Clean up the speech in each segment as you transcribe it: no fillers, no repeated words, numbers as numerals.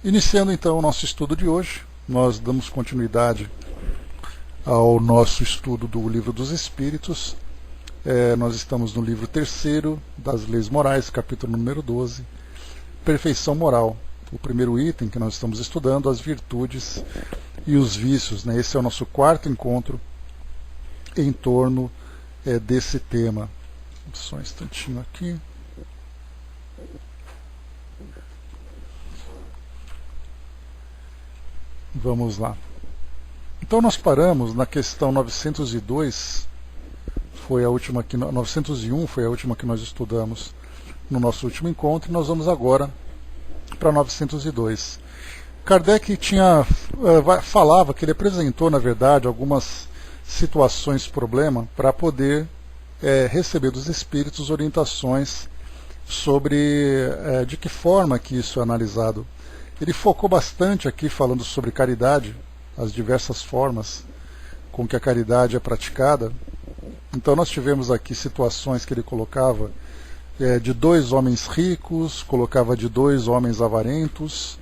Iniciando então o nosso estudo de hoje, nós damos continuidade ao nosso estudo do Livro dos Espíritos. Nós estamos no livro 3º das Leis Morais, capítulo número 12, Perfeição Moral. O primeiro item que nós estamos estudando, as virtudes e os vícios. Esse é o nosso quarto encontro em torno desse tema. Só um instantinho aqui. Vamos lá. Então nós paramos na questão 902, 901 foi a última que nós estudamos no nosso último encontro, e nós vamos agora para 902. Kardec falava que ele apresentou, na verdade, algumas situações problema para poder receber dos espíritos orientações sobre de que forma que isso é analisado. Ele focou bastante aqui falando sobre caridade, as diversas formas com que a caridade é praticada. Então nós tivemos aqui situações que ele colocava de 2 homens ricos, colocava de 2 homens avarentos,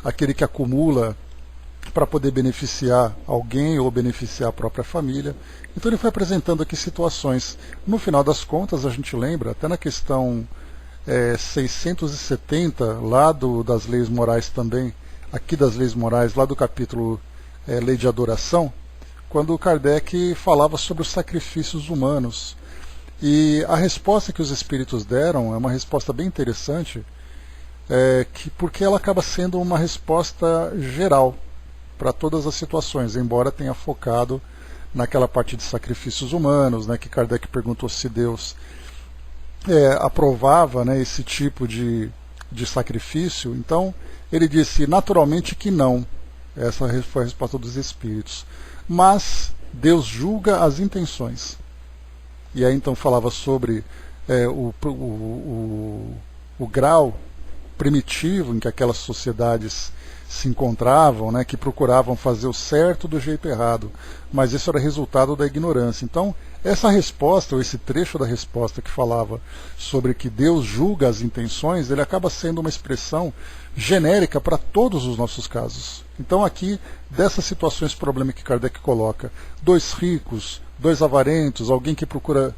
aquele que acumula para poder beneficiar alguém ou beneficiar a própria família. Então ele foi apresentando aqui situações. No final das contas, a gente lembra, até na questão 670, lá das Leis Morais também, aqui das Leis Morais, lá do capítulo Lei de Adoração, quando Kardec falava sobre os sacrifícios humanos. E a resposta que os espíritos deram é uma resposta bem interessante, porque ela acaba sendo uma resposta geral para todas as situações, embora tenha focado naquela parte de sacrifícios humanos, que Kardec perguntou se Deus aprovava esse tipo de sacrifício. Então ele disse naturalmente que não. Essa foi a resposta dos espíritos. Mas Deus julga as intenções. E aí então falava sobre o grau primitivo em que aquelas sociedades se encontravam, que procuravam fazer o certo do jeito errado, mas isso era resultado da ignorância. Então, essa resposta, ou esse trecho da resposta que falava sobre que Deus julga as intenções, ele acaba sendo uma expressão genérica para todos os nossos casos. Então aqui, dessas situações problema que Kardec coloca, 2 ricos, 2 avarentos, alguém que procura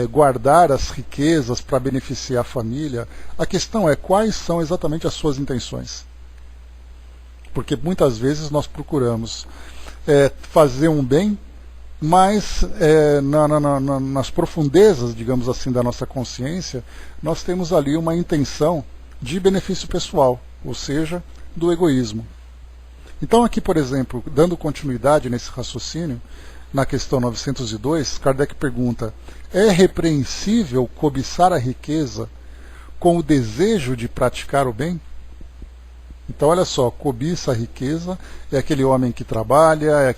guardar as riquezas para beneficiar a família, a questão é quais são exatamente as suas intenções. Porque muitas vezes nós procuramos fazer um bem, mas nas profundezas, digamos assim, da nossa consciência, nós temos ali uma intenção de benefício pessoal, ou seja, do egoísmo. Então aqui, por exemplo, dando continuidade nesse raciocínio, na questão 902, Kardec pergunta: é repreensível cobiçar a riqueza com o desejo de praticar o bem? Então olha só, cobiça a riqueza, é aquele homem que trabalha,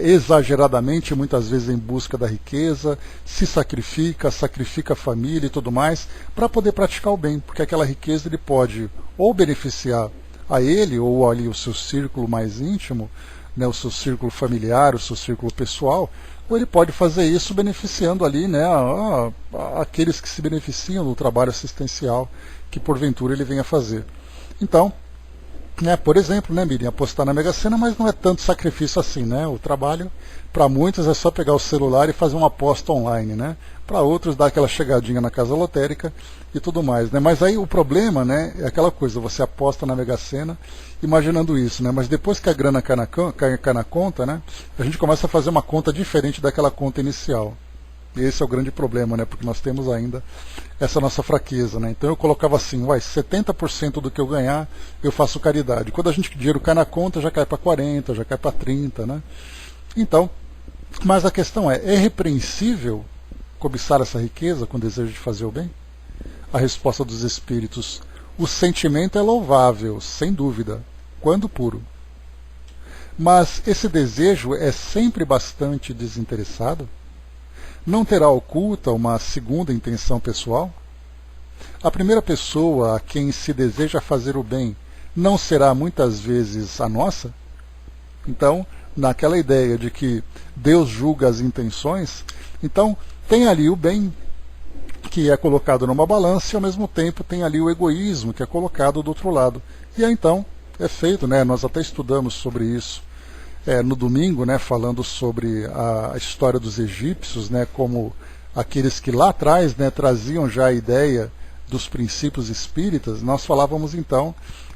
exageradamente, muitas vezes em busca da riqueza, se sacrifica a família e tudo mais, para poder praticar o bem, porque aquela riqueza ele pode ou beneficiar a ele, ou ali o seu círculo mais íntimo, o seu círculo familiar, o seu círculo pessoal, ou ele pode fazer isso beneficiando ali aqueles que se beneficiam do trabalho assistencial que porventura ele venha fazer. Então, por exemplo, Miriam, apostar na Mega Sena, mas não é tanto sacrifício assim, O trabalho, para muitos, é só pegar o celular e fazer uma aposta online, Para outros, dar aquela chegadinha na casa lotérica e tudo mais, Mas aí o problema, é aquela coisa, você aposta na Mega Sena imaginando isso, Mas depois que a grana cai na conta, a gente começa a fazer uma conta diferente daquela conta inicial. E esse é o grande problema, Porque nós temos ainda essa nossa fraqueza, Então eu colocava assim, 70% do que eu ganhar, eu faço caridade. Quando o dinheiro cai na conta, já cai para 40%, já cai para 30%, Então, mas a questão é repreensível cobiçar essa riqueza com desejo de fazer o bem? A resposta dos espíritos: o sentimento é louvável, sem dúvida, quando puro. Mas esse desejo é sempre bastante desinteressado? Não terá oculta uma segunda intenção pessoal? A primeira pessoa a quem se deseja fazer o bem não será muitas vezes a nossa? Então, naquela ideia de que Deus julga as intenções, então tem ali o bem que é colocado numa balança, e ao mesmo tempo tem ali o egoísmo, que é colocado do outro lado. E aí então é feito, né, nós até estudamos sobre isso no domingo, né, falando sobre a história dos egípcios, né, como aqueles que lá atrás, né, traziam já a ideia dos princípios espíritas. Nós falávamos então,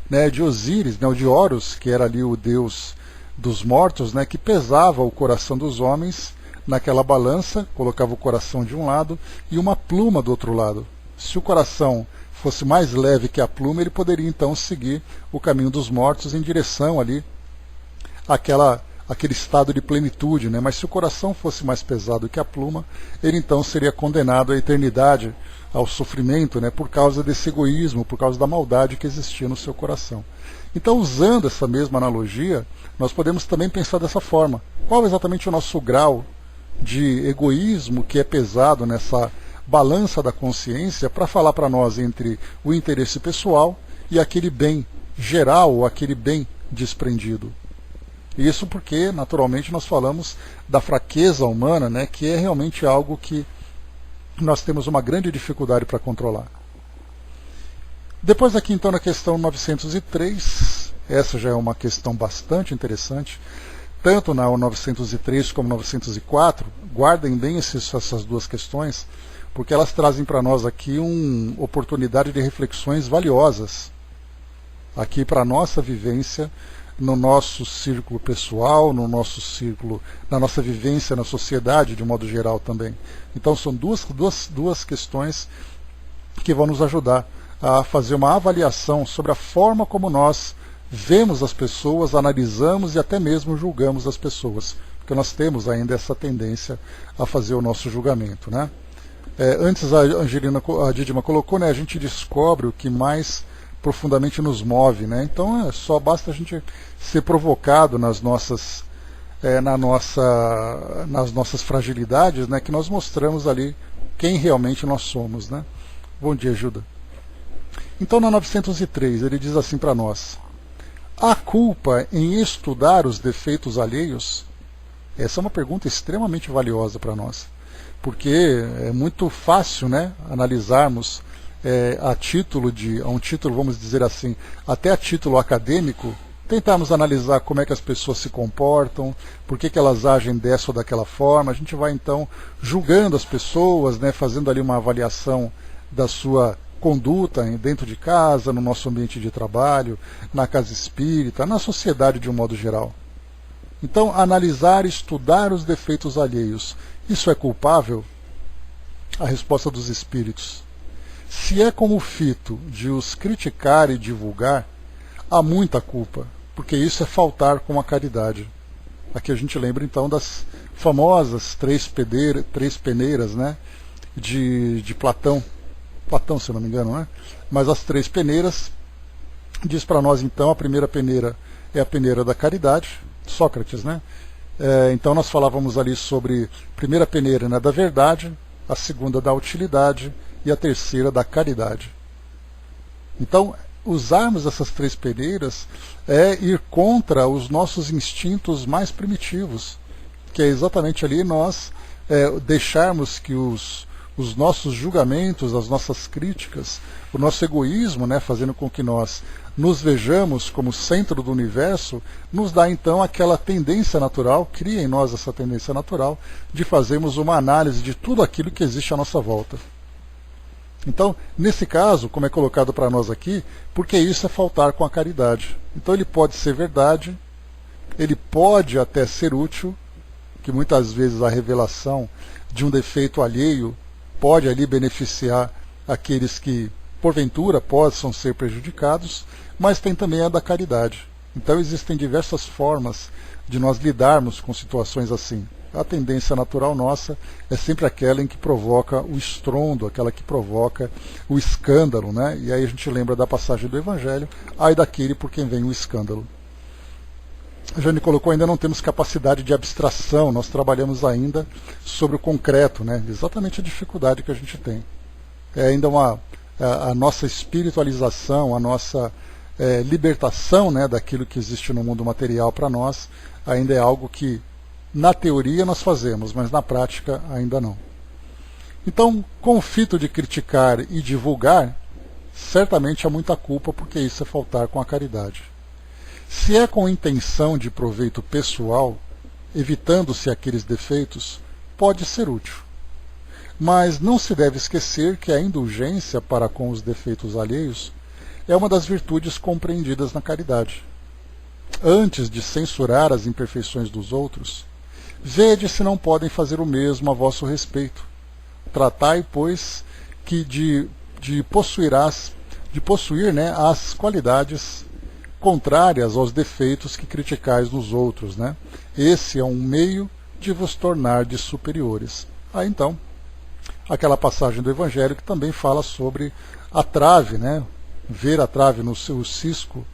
né, de Osíris, né, de Horus, que era ali o deus dos mortos, né, que pesava o coração dos homens naquela balança, colocava o coração de um lado e uma pluma do outro lado. Se o coração fosse mais leve que a pluma, ele poderia então seguir o caminho dos mortos em direção ali àquele estado de plenitude, né? Mas se o coração fosse mais pesado que a pluma, ele então seria condenado à eternidade, ao sofrimento, né? Por causa desse egoísmo, por causa da maldade que existia no seu coração. Então, usando essa mesma analogia, nós podemos também pensar dessa forma. Qual é exatamente o nosso grau de egoísmo que é pesado nessa balança da consciência para falar para nós entre o interesse pessoal e aquele bem geral, ou aquele bem desprendido? Isso porque, naturalmente, nós falamos da fraqueza humana, né, que é realmente algo que nós temos uma grande dificuldade para controlar. Depois aqui, então, na questão 903, essa já é uma questão bastante interessante, tanto na 903 como 904, guardem bem essas duas questões, porque elas trazem para nós aqui uma oportunidade de reflexões valiosas, aqui para a nossa vivência, no nosso círculo pessoal, no nosso círculo, na nossa vivência na sociedade, de modo geral também. Então são duas questões que vão nos ajudar a fazer uma avaliação sobre a forma como nós vemos as pessoas, analisamos e até mesmo julgamos as pessoas, porque nós temos ainda essa tendência a fazer o nosso julgamento, né? Antes a Dídima colocou, né, a gente descobre o que mais profundamente nos move, né? Então só basta a gente ser provocado nas nossas fragilidades, né, que nós mostramos ali quem realmente nós somos, né? Bom dia, Ajuda. Então na 903 ele diz assim para nós: há culpa em estudar os defeitos alheios? Essa é uma pergunta extremamente valiosa para nós, porque é muito fácil, né, analisarmos a um título, vamos dizer assim, até a título acadêmico, tentarmos analisar como é que as pessoas se comportam, por que elas agem dessa ou daquela forma. A gente vai então julgando as pessoas, né, fazendo ali uma avaliação da sua conduta dentro de casa, no nosso ambiente de trabalho, na casa espírita, na sociedade de um modo geral. Então, analisar e estudar os defeitos alheios, isso é culpável? A resposta dos espíritos: se é como o fito de os criticar e divulgar, há muita culpa, porque isso é faltar com a caridade. Aqui a gente lembra então das famosas três peneiras, né, de Platão, se eu não me engano, né? Mas as três peneiras, diz para nós então, a primeira peneira é a peneira da caridade, Sócrates, né? Então nós falávamos ali sobre a primeira peneira, né, da verdade, a segunda da utilidade e a terceira da caridade. Então, usarmos essas três peneiras é ir contra os nossos instintos mais primitivos, que é exatamente ali nós deixarmos que os nossos julgamentos, as nossas críticas, o nosso egoísmo, né, fazendo com que nós nos vejamos como centro do universo, nos dá então aquela tendência natural, cria em nós essa tendência natural de fazermos uma análise de tudo aquilo que existe à nossa volta. Então, nesse caso, como é colocado para nós aqui, porque isso é faltar com a caridade. Então ele pode ser verdade, ele pode até ser útil, que muitas vezes a revelação de um defeito alheio pode ali beneficiar aqueles que, porventura, possam ser prejudicados, mas tem também a da caridade. Então existem diversas formas de nós lidarmos com situações assim. A tendência natural nossa é sempre aquela em que provoca o estrondo, aquela que provoca o escândalo, né? E aí a gente lembra da passagem do Evangelho: ai daquele por quem vem o escândalo. A Jane colocou: ainda não temos capacidade de abstração, nós trabalhamos ainda sobre o concreto, né? Exatamente a dificuldade que a gente tem. É ainda a nossa espiritualização, a nossa libertação, né, daquilo que existe no mundo material para nós, ainda é algo que na teoria nós fazemos, mas na prática ainda não. Então, com o fito de criticar e divulgar, certamente há muita culpa, porque isso é faltar com a caridade. Se é com intenção de proveito pessoal, evitando-se aqueles defeitos, pode ser útil. Mas não se deve esquecer que a indulgência para com os defeitos alheios é uma das virtudes compreendidas na caridade. Antes de censurar as imperfeições dos outros, vede se não podem fazer o mesmo a vosso respeito. Tratai, pois, que de possuir as qualidades contrárias aos defeitos que criticais nos outros. Esse é um meio de vos tornardes superiores. Então, aquela passagem do Evangelho que também fala sobre a trave, ver a trave no seu cisco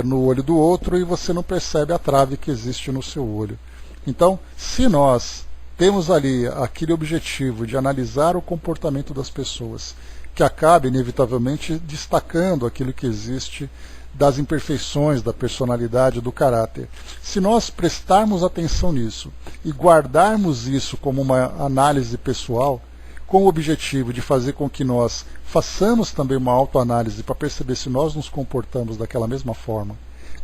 no olho do outro e você não percebe a trave que existe no seu olho. Então, se nós temos ali aquele objetivo de analisar o comportamento das pessoas, que acaba inevitavelmente destacando aquilo que existe das imperfeições da personalidade, do caráter. Se nós prestarmos atenção nisso e guardarmos isso como uma análise pessoal, com o objetivo de fazer com que nós façamos também uma autoanálise para perceber se nós nos comportamos daquela mesma forma,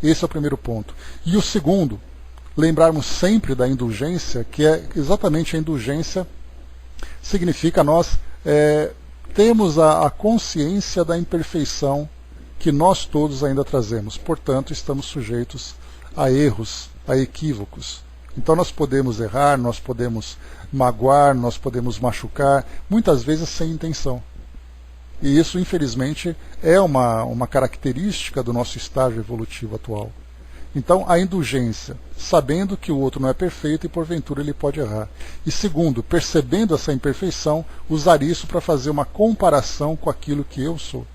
esse é o primeiro ponto. E o segundo, lembrarmos sempre da indulgência, que é exatamente a indulgência, significa nós temos a consciência da imperfeição que nós todos ainda trazemos. Portanto, estamos sujeitos a erros, a equívocos. Então nós podemos errar, nós podemos magoar, nós podemos machucar, muitas vezes sem intenção. E isso, infelizmente, é uma característica do nosso estágio evolutivo atual. Então, a indulgência, sabendo que o outro não é perfeito e porventura ele pode errar. E segundo, percebendo essa imperfeição, usar isso para fazer uma comparação com aquilo que eu sou.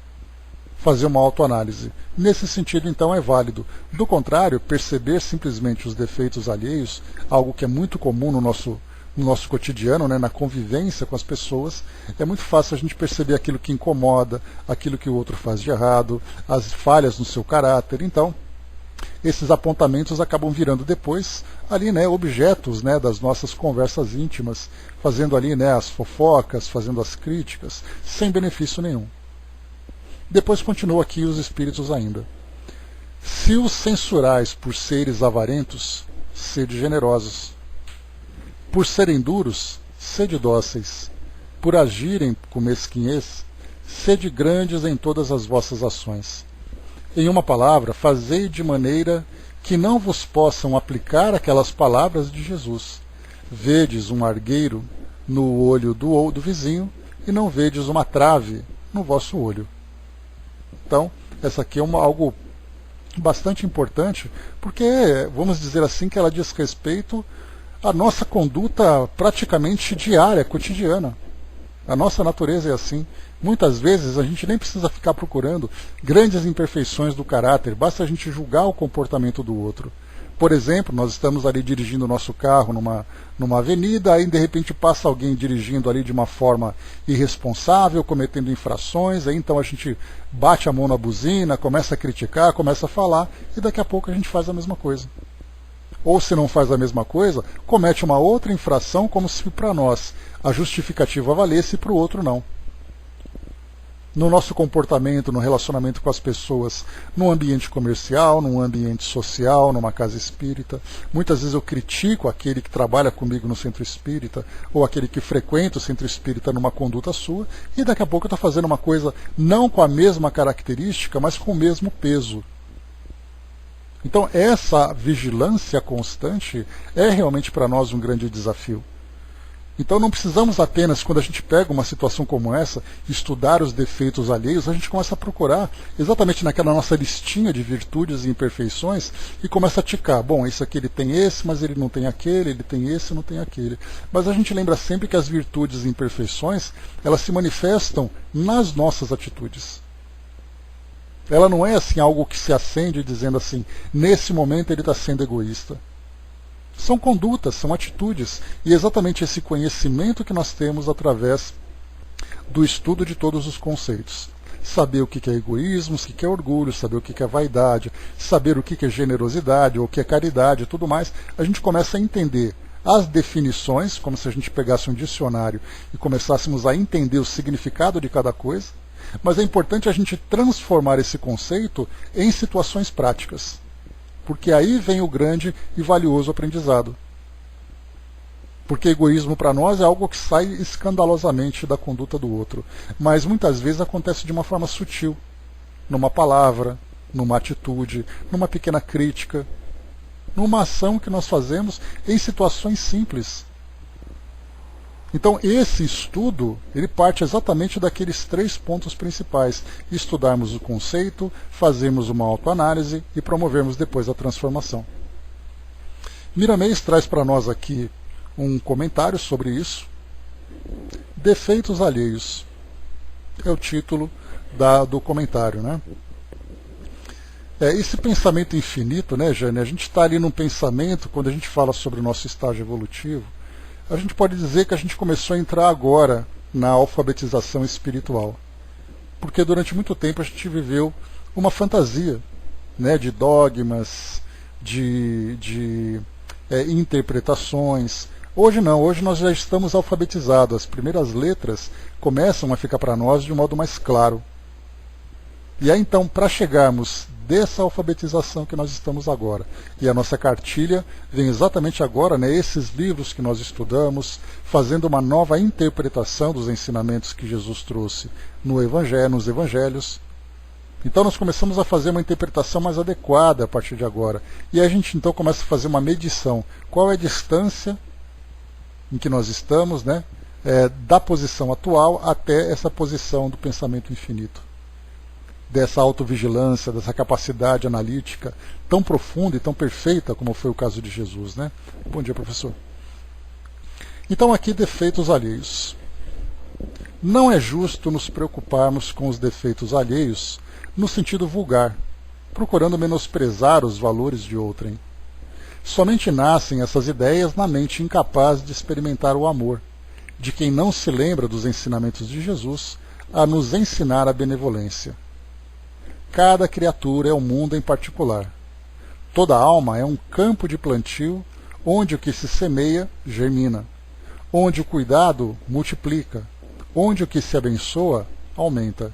Fazer uma autoanálise. Nesse sentido, então, é válido. Do contrário, perceber simplesmente os defeitos alheios, algo que é muito comum no nosso cotidiano, na convivência com as pessoas, é muito fácil a gente perceber aquilo que incomoda, aquilo que o outro faz de errado, as falhas no seu caráter. Então, esses apontamentos acabam virando depois ali, objetos das nossas conversas íntimas, fazendo ali as fofocas, fazendo as críticas, sem benefício nenhum. Depois continua aqui os espíritos ainda. Se os censurais por seres avarentos, sede generosos. Por serem duros, sede dóceis. Por agirem com mesquinhez, sede grandes em todas as vossas ações. Em uma palavra, fazei de maneira que não vos possam aplicar aquelas palavras de Jesus. Vedes um argueiro no olho do vizinho e não vedes uma trave no vosso olho. Então, essa aqui é algo bastante importante, porque, vamos dizer assim, que ela diz respeito à nossa conduta praticamente diária, cotidiana. A nossa natureza é assim. Muitas vezes a gente nem precisa ficar procurando grandes imperfeições do caráter, basta a gente julgar o comportamento do outro. Por exemplo, nós estamos ali dirigindo o nosso carro numa avenida, aí de repente passa alguém dirigindo ali de uma forma irresponsável, cometendo infrações, aí então a gente bate a mão na buzina, começa a criticar, começa a falar, e daqui a pouco a gente faz a mesma coisa. Ou se não faz a mesma coisa, comete uma outra infração como se para nós a justificativa valesse e para o outro não. No nosso comportamento, no relacionamento com as pessoas, num ambiente comercial, num ambiente social, numa casa espírita. Muitas vezes eu critico aquele que trabalha comigo no centro espírita, ou aquele que frequenta o centro espírita numa conduta sua, e daqui a pouco eu estou fazendo uma coisa não com a mesma característica, mas com o mesmo peso. Então essa vigilância constante é realmente para nós um grande desafio. Então não precisamos apenas, quando a gente pega uma situação como essa, estudar os defeitos alheios, a gente começa a procurar exatamente naquela nossa listinha de virtudes e imperfeições e começa a ticar. Bom, esse aqui ele tem esse, mas ele não tem aquele, ele tem esse, não tem aquele. Mas a gente lembra sempre que as virtudes e imperfeições, elas se manifestam nas nossas atitudes. Ela não é assim algo que se acende dizendo assim, nesse momento ele está sendo egoísta. São condutas, são atitudes, e exatamente esse conhecimento que nós temos através do estudo de todos os conceitos. Saber o que é egoísmo, o que é orgulho, saber o que é vaidade, saber o que é generosidade, ou o que é caridade e tudo mais, a gente começa a entender as definições, como se a gente pegasse um dicionário e começássemos a entender o significado de cada coisa, mas é importante a gente transformar esse conceito em situações práticas, porque aí vem o grande e valioso aprendizado. Porque egoísmo para nós é algo que sai escandalosamente da conduta do outro, mas muitas vezes acontece de uma forma sutil, numa palavra, numa atitude, numa pequena crítica, numa ação que nós fazemos em situações simples. Então esse estudo, ele parte exatamente daqueles 3 pontos principais: estudarmos o conceito, fazermos uma autoanálise e promovermos depois a transformação. Miramês traz para nós aqui um comentário sobre isso. Defeitos alheios é o título do comentário, né? Esse pensamento infinito, né, Jane? A gente está ali num pensamento, quando a gente fala sobre o nosso estágio evolutivo, a gente pode dizer que a gente começou a entrar agora na alfabetização espiritual. Porque durante muito tempo a gente viveu uma fantasia, né, de dogmas, de interpretações. Hoje não, hoje nós já estamos alfabetizados. As primeiras letras começam a ficar para nós de um modo mais claro. E aí então, para chegarmos dessa alfabetização que nós estamos agora, e a nossa cartilha vem exatamente agora, né, esses livros que nós estudamos, fazendo uma nova interpretação dos ensinamentos que Jesus trouxe no Evangelho, nos Evangelhos. Então nós começamos a fazer uma interpretação mais adequada a partir de agora. E a gente então começa a fazer uma medição. Qual é a distância em que nós estamos, né, da posição atual até essa posição do pensamento infinito? Dessa autovigilância, dessa capacidade analítica tão profunda e tão perfeita como foi o caso de Jesus, né? Bom dia, professor. Então aqui, defeitos alheios. Não é justo nos preocuparmos com os defeitos alheios no sentido vulgar, procurando menosprezar os valores de outrem. Somente nascem essas ideias na mente incapaz de experimentar o amor, de quem não se lembra dos ensinamentos de Jesus a nos ensinar a benevolência. Cada criatura é um mundo em particular. Toda alma é um campo de plantio onde o que se semeia germina, onde o cuidado multiplica, onde o que se abençoa aumenta.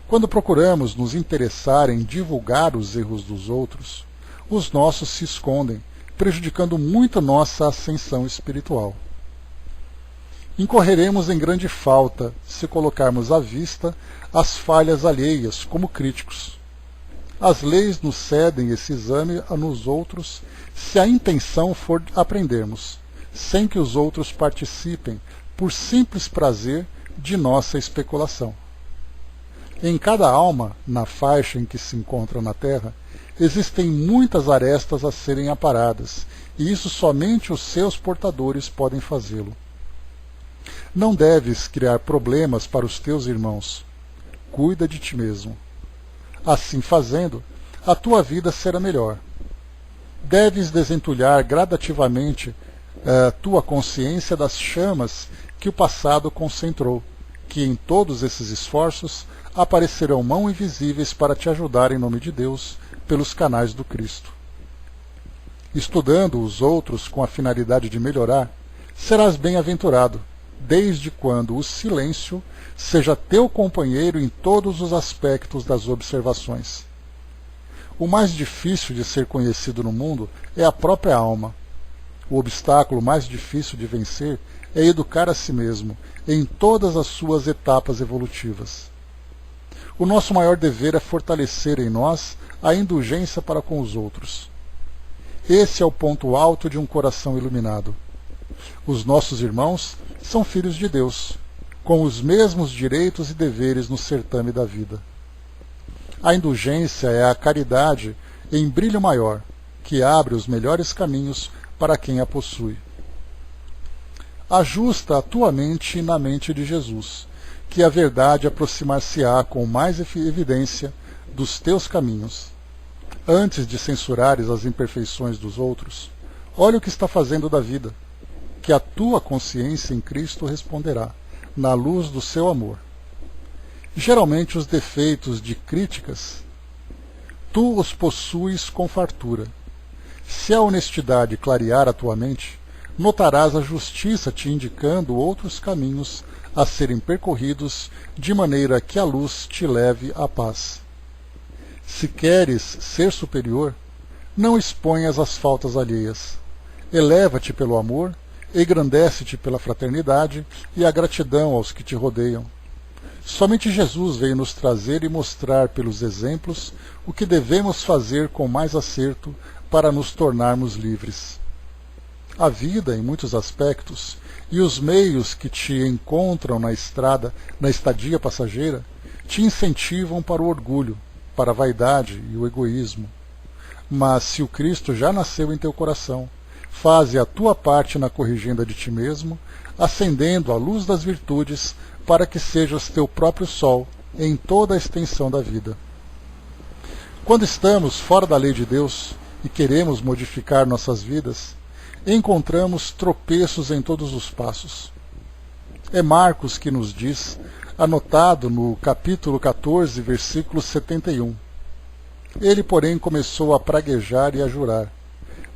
Quando procuramos nos interessar em divulgar os erros dos outros, os nossos se escondem, prejudicando muito nossa ascensão espiritual. Incorreremos em grande falta se colocarmos à vista as falhas alheias como críticos. As leis nos cedem esse exame nos outros se a intenção for aprendermos, sem que os outros participem por simples prazer de nossa especulação. Em cada alma, na faixa em que se encontra na Terra, existem muitas arestas a serem aparadas, e isso somente os seus portadores podem fazê-lo. Não deves criar problemas para os teus irmãos. Cuida de ti mesmo. Assim fazendo, a tua vida será melhor. Deves desentulhar gradativamente tua consciência das chamas que o passado concentrou, que em todos esses esforços aparecerão mãos invisíveis para te ajudar em nome de Deus pelos canais do Cristo. Estudando os outros com a finalidade de melhorar, serás bem-aventurado, desde quando o silêncio seja teu companheiro em todos os aspectos das observações. O mais difícil de ser conhecido no mundo é a própria alma. O obstáculo mais difícil de vencer é educar a si mesmo em todas as suas etapas evolutivas. O nosso maior dever é fortalecer em nós a indulgência para com os outros. Esse é o ponto alto de um coração iluminado. Os nossos irmãos são filhos de Deus, com os mesmos direitos e deveres no certame da vida. A indulgência é a caridade em brilho maior, que abre os melhores caminhos para quem a possui. Ajusta a tua mente na mente de Jesus, que a verdade aproximar-se-á com mais evidência dos teus caminhos. Antes de censurares as imperfeições dos outros, olha o que está fazendo da vida, que a tua consciência em Cristo responderá, na luz do seu amor. Geralmente os defeitos de críticas, tu os possuis com fartura. Se a honestidade clarear a tua mente, notarás a justiça te indicando outros caminhos a serem percorridos, de maneira que a luz te leve à paz. Se queres ser superior, não exponhas as faltas alheias. Eleva-te pelo amor, engrandece-te pela fraternidade e a gratidão aos que te rodeiam. Somente Jesus veio nos trazer e mostrar pelos exemplos o que devemos fazer com mais acerto para nos tornarmos livres. A vida, em muitos aspectos, e os meios que te encontram na estrada, na estadia passageira, te incentivam para o orgulho, para a vaidade e o egoísmo. Mas se o Cristo já nasceu em teu coração, faze a tua parte na corrigenda de ti mesmo, acendendo a luz das virtudes, para que sejas teu próprio sol em toda a extensão da vida. Quando estamos fora da lei de Deus e queremos modificar nossas vidas, encontramos tropeços em todos os passos. É Marcos que nos diz, anotado no capítulo 14, versículo 71. Ele, porém, começou a praguejar e a jurar: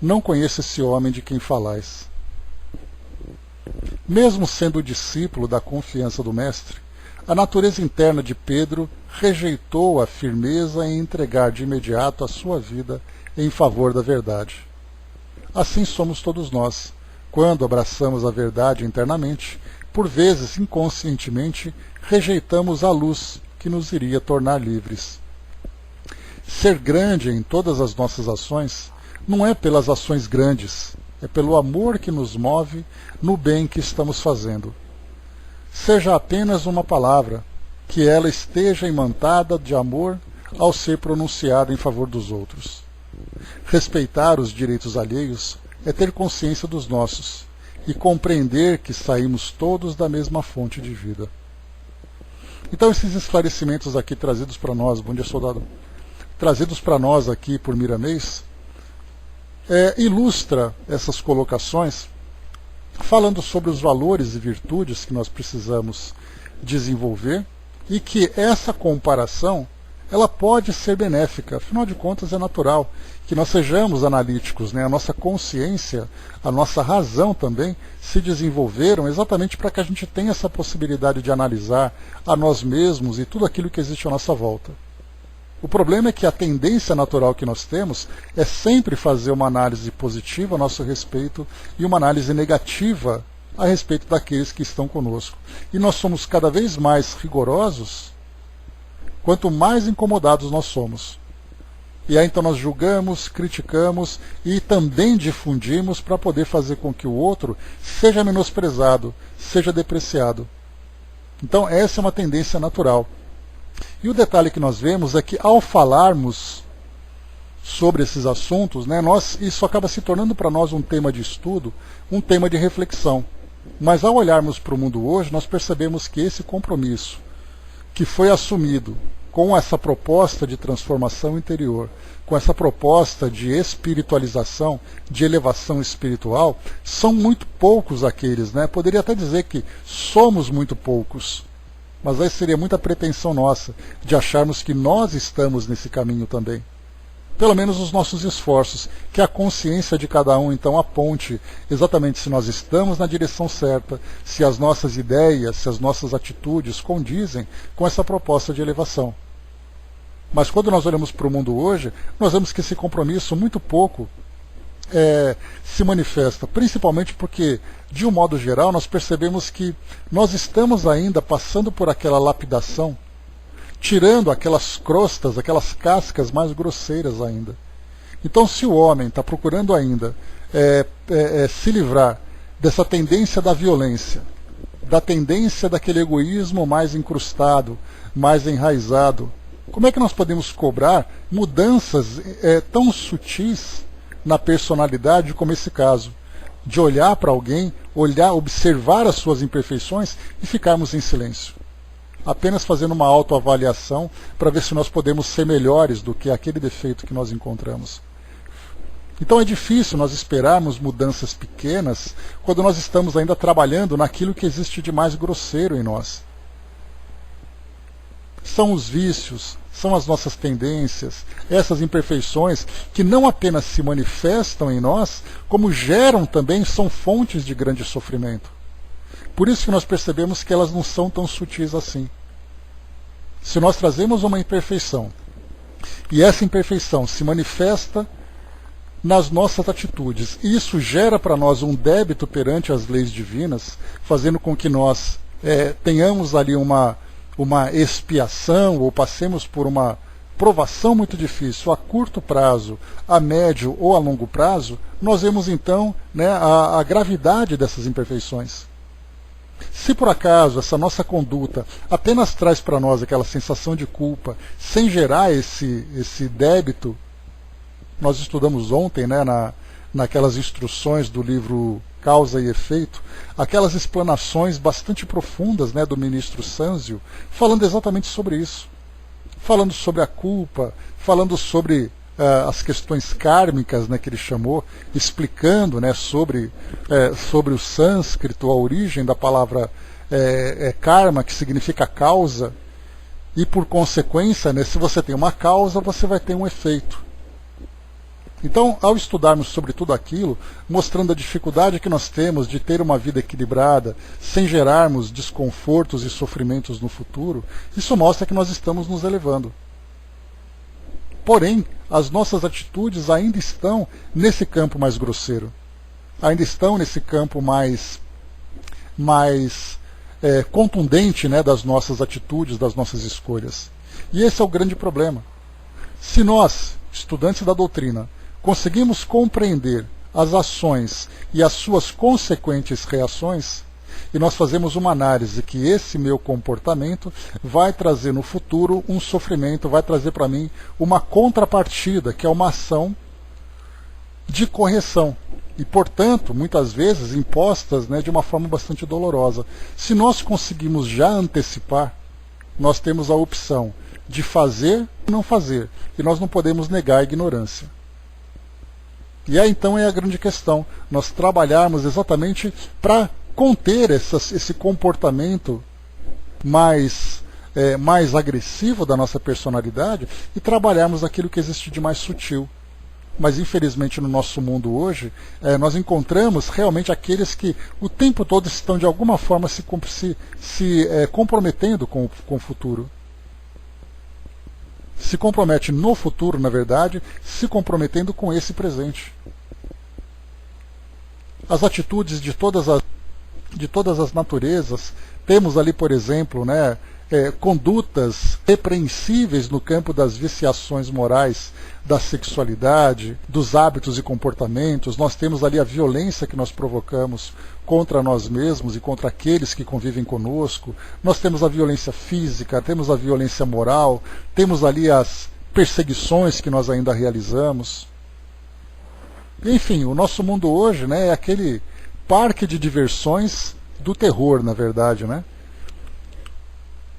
não conheço esse homem de quem falais. Mesmo sendo discípulo da confiança do Mestre, a natureza interna de Pedro rejeitou a firmeza em entregar de imediato a sua vida em favor da verdade. Assim somos todos nós, quando abraçamos a verdade internamente, por vezes inconscientemente rejeitamos a luz que nos iria tornar livres. Ser grande em todas as nossas ações não é pelas ações grandes, é pelo amor que nos move no bem que estamos fazendo. Seja apenas uma palavra, que ela esteja imantada de amor ao ser pronunciada em favor dos outros. Respeitar os direitos alheios é ter consciência dos nossos e compreender que saímos todos da mesma fonte de vida. Então esses esclarecimentos aqui trazidos para nós, bom dia soldado, trazidos para nós aqui por Miramês, ilustra essas colocações, falando sobre os valores e virtudes que nós precisamos desenvolver e que essa comparação ela pode ser benéfica, afinal de contas é natural que nós sejamos analíticos, né? A nossa consciência, a nossa razão também se desenvolveram exatamente para que a gente tenha essa possibilidade de analisar a nós mesmos e tudo aquilo que existe à nossa volta. O problema é que a tendência natural que nós temos é sempre fazer uma análise positiva a nosso respeito e uma análise negativa a respeito daqueles que estão conosco. E nós somos cada vez mais rigorosos quanto mais incomodados nós somos. E aí então nós julgamos, criticamos e também difundimos para poder fazer com que o outro seja menosprezado, seja depreciado. Então essa é uma tendência natural. E o detalhe que nós vemos é que ao falarmos sobre esses assuntos, né, isso acaba se tornando para nós um tema de estudo, um tema de reflexão. Mas ao olharmos para o mundo hoje, nós percebemos que esse compromisso que foi assumido com essa proposta de transformação interior, com essa proposta de espiritualização, de elevação espiritual, são muito poucos aqueles, né? Poderia até dizer que somos muito poucos, mas aí seria muita pretensão nossa de acharmos que nós estamos nesse caminho também. Pelo menos os nossos esforços, que a consciência de cada um então aponte exatamente se nós estamos na direção certa, se as nossas ideias, se as nossas atitudes condizem com essa proposta de elevação. Mas quando nós olhamos para o mundo hoje, nós vemos que esse compromisso muito pouco se manifesta, principalmente porque, de um modo geral, nós percebemos que nós estamos ainda passando por aquela lapidação, tirando aquelas crostas, aquelas cascas mais grosseiras ainda. Então, se o homem está procurando ainda se livrar dessa tendência da violência, da tendência daquele egoísmo mais incrustado, mais enraizado, como é que nós podemos cobrar mudanças tão sutis na personalidade como esse caso? De olhar para alguém, observar as suas imperfeições e ficarmos em silêncio. Apenas fazendo uma autoavaliação para ver se nós podemos ser melhores do que aquele defeito que nós encontramos. Então é difícil nós esperarmos mudanças pequenas quando nós estamos ainda trabalhando naquilo que existe de mais grosseiro em nós. são os vícios, são as nossas tendências, essas imperfeições que não apenas se manifestam em nós, como geram também, são fontes de grande sofrimento. Por isso que nós percebemos que elas não são tão sutis assim. Se nós trazemos uma imperfeição, e essa imperfeição se manifesta nas nossas atitudes, e isso gera para nós um débito perante as leis divinas, fazendo com que nós tenhamos ali uma expiação, ou passemos por uma provação muito difícil a curto prazo, a médio ou a longo prazo, nós vemos então, né, a gravidade dessas imperfeições. Se por acaso essa nossa conduta apenas traz para nós aquela sensação de culpa, sem gerar esse débito, nós estudamos ontem, né, naquelas instruções do livro Causa e Efeito, aquelas explanações bastante profundas, né, do ministro Sanzio, falando exatamente sobre isso. Falando sobre a culpa, falando sobre as questões kármicas, né, que ele chamou, explicando, né, sobre o sânscrito, a origem da palavra karma, que significa causa, e por consequência, né, se você tem uma causa, você vai ter um efeito. Então, ao estudarmos sobre tudo aquilo, mostrando a dificuldade que nós temos de ter uma vida equilibrada, sem gerarmos desconfortos e sofrimentos no futuro, isso mostra que nós estamos nos elevando. Porém, as nossas atitudes ainda estão nesse campo mais grosseiro. Ainda estão nesse campo mais contundente, né, das nossas atitudes, das nossas escolhas. E esse é o grande problema. Se nós, estudantes da doutrina, conseguimos compreender as ações e as suas consequentes reações, e nós fazemos uma análise que esse meu comportamento vai trazer no futuro um sofrimento, vai trazer para mim uma contrapartida, que é uma ação de correção. E, portanto, muitas vezes impostas, né, de uma forma bastante dolorosa. Se nós conseguimos já antecipar, nós temos a opção de fazer e não fazer. E nós não podemos negar a ignorância. E aí então é a grande questão, nós trabalharmos exatamente para conter esse comportamento mais agressivo da nossa personalidade e trabalharmos aquilo que existe de mais sutil. Mas infelizmente no nosso mundo hoje, nós encontramos realmente aqueles que o tempo todo estão de alguma forma se comprometendo com o futuro. Se compromete no futuro, na verdade, se comprometendo com esse presente. As atitudes de todas as naturezas, temos ali, por exemplo, né, condutas repreensíveis no campo das viciações morais, da sexualidade, dos hábitos e comportamentos. Nós temos ali a violência que nós provocamos contra nós mesmos e contra aqueles que convivem conosco. Nós temos a violência física, temos a violência moral, temos ali as perseguições que nós ainda realizamos. Enfim, o nosso mundo hoje, né, é aquele parque de diversões do terror, na verdade, né?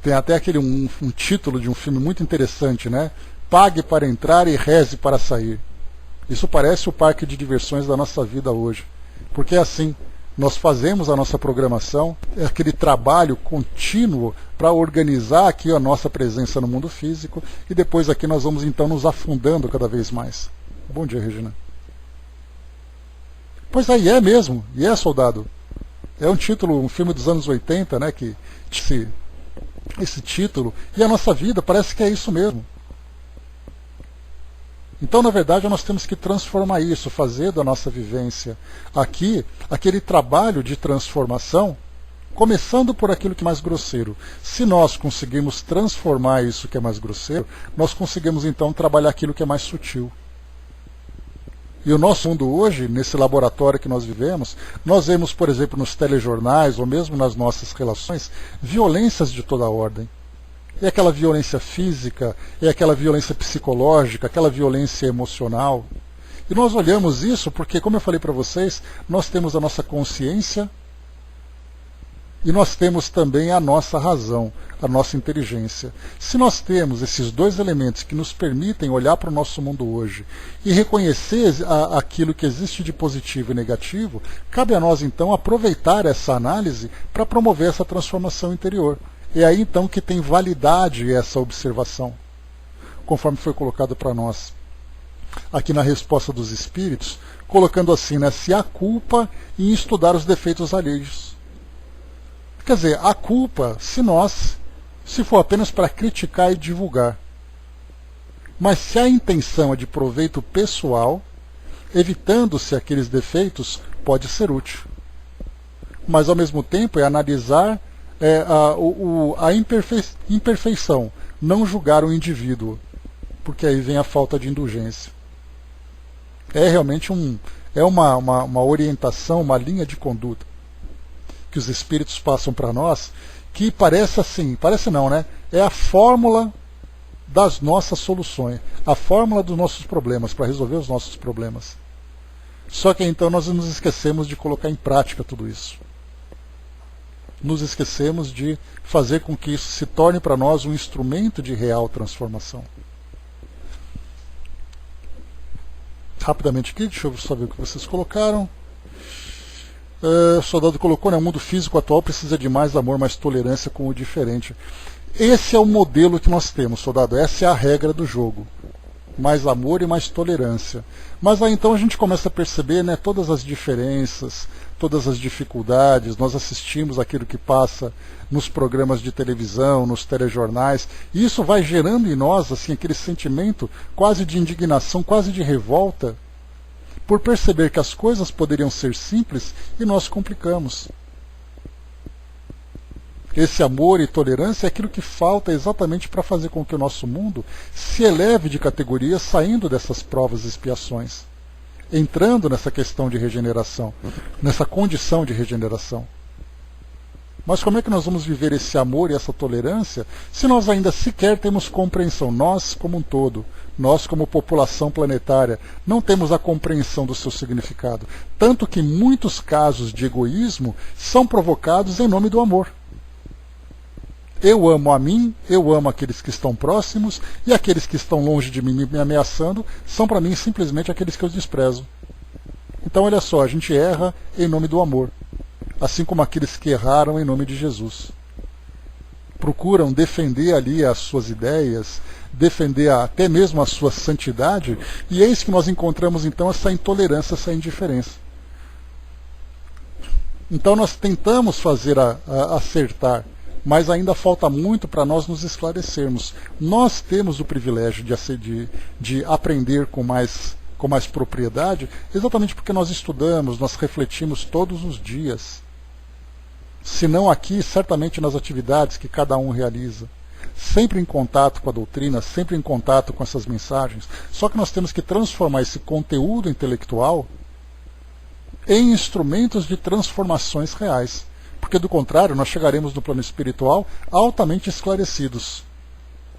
Tem até um título de um filme muito interessante, né? Pague para entrar e reze para sair. Isso parece o parque de diversões da nossa vida hoje. Porque é assim, nós fazemos a nossa programação, é aquele trabalho contínuo para organizar aqui a nossa presença no mundo físico, e depois aqui nós vamos então nos afundando cada vez mais. Bom dia, Regina. Pois aí é mesmo, e é, soldado. É um filme dos anos 80, né, que esse título, e a nossa vida parece que é isso mesmo. Então, na verdade, nós temos que transformar isso, fazer da nossa vivência aqui aquele trabalho de transformação, começando por aquilo que é mais grosseiro. Se nós conseguirmos transformar isso que é mais grosseiro, nós conseguimos então trabalhar aquilo que é mais sutil. E o nosso mundo hoje, nesse laboratório que nós vivemos, nós vemos, por exemplo, nos telejornais, ou mesmo nas nossas relações, violências de toda a ordem. É aquela violência física, é aquela violência psicológica, aquela violência emocional. E nós olhamos isso porque, como eu falei para vocês, nós temos a nossa consciência e nós temos também a nossa razão, a nossa inteligência. Se nós temos esses dois elementos que nos permitem olhar para o nosso mundo hoje e reconhecer aquilo que existe de positivo e negativo, cabe a nós então aproveitar essa análise para promover essa transformação interior. É aí então que tem validade essa observação, conforme foi colocado para nós aqui na resposta dos espíritos, colocando assim, né, se há culpa em estudar os defeitos alheios. Quer dizer, a culpa, se for apenas para criticar e divulgar. Mas se a intenção é de proveito pessoal, evitando-se aqueles defeitos, pode ser útil. Mas ao mesmo tempo é analisar a imperfeição, não julgar o indivíduo, porque aí vem a falta de indulgência. É realmente uma orientação, uma linha de conduta que os espíritos passam para nós, que parece assim, parece não, né? É a fórmula das nossas soluções, a fórmula dos nossos problemas, para resolver os nossos problemas. Só que então nós nos esquecemos de colocar em prática tudo isso. Nos esquecemos de fazer com que isso se torne para nós um instrumento de real transformação. Rapidamente aqui, deixa eu só ver o que vocês colocaram. O soldado colocou, né, o mundo físico atual precisa de mais amor, mais tolerância com o diferente. Esse é o modelo que nós temos, soldado. Essa é a regra do jogo. Mais amor e mais tolerância. Mas aí então a gente começa a perceber, né, todas as diferenças, todas as dificuldades. Nós assistimos aquilo que passa nos programas de televisão, nos telejornais, e isso vai gerando em nós assim, aquele sentimento quase de indignação, quase de revolta, por perceber que as coisas poderiam ser simples e nós complicamos. Esse amor e tolerância é aquilo que falta exatamente para fazer com que o nosso mundo se eleve de categoria, saindo dessas provas e expiações, entrando nessa questão de regeneração, nessa condição de regeneração. Mas como é que nós vamos viver esse amor e essa tolerância se nós ainda sequer temos compreensão? Nós como um todo, nós como população planetária, não temos a compreensão do seu significado. Tanto que muitos casos de egoísmo são provocados em nome do amor. Eu amo a mim, eu amo aqueles que estão próximos, e aqueles que estão longe de mim me ameaçando são para mim simplesmente aqueles que eu desprezo. Então olha só, a gente erra em nome do amor, assim como aqueles que erraram em nome de Jesus. Procuram defender ali as suas ideias, defender até mesmo a sua santidade, e eis que nós encontramos então essa intolerância, essa indiferença. Então nós tentamos fazer acertar, mas ainda falta muito para nós nos esclarecermos. Nós temos o privilégio de aprender com mais propriedade, exatamente porque nós estudamos, nós refletimos todos os dias. Se não aqui, certamente nas atividades que cada um realiza. Sempre em contato com a doutrina, sempre em contato com essas mensagens. Só que nós temos que transformar esse conteúdo intelectual em instrumentos de transformações reais. Porque do contrário, nós chegaremos no plano espiritual altamente esclarecidos,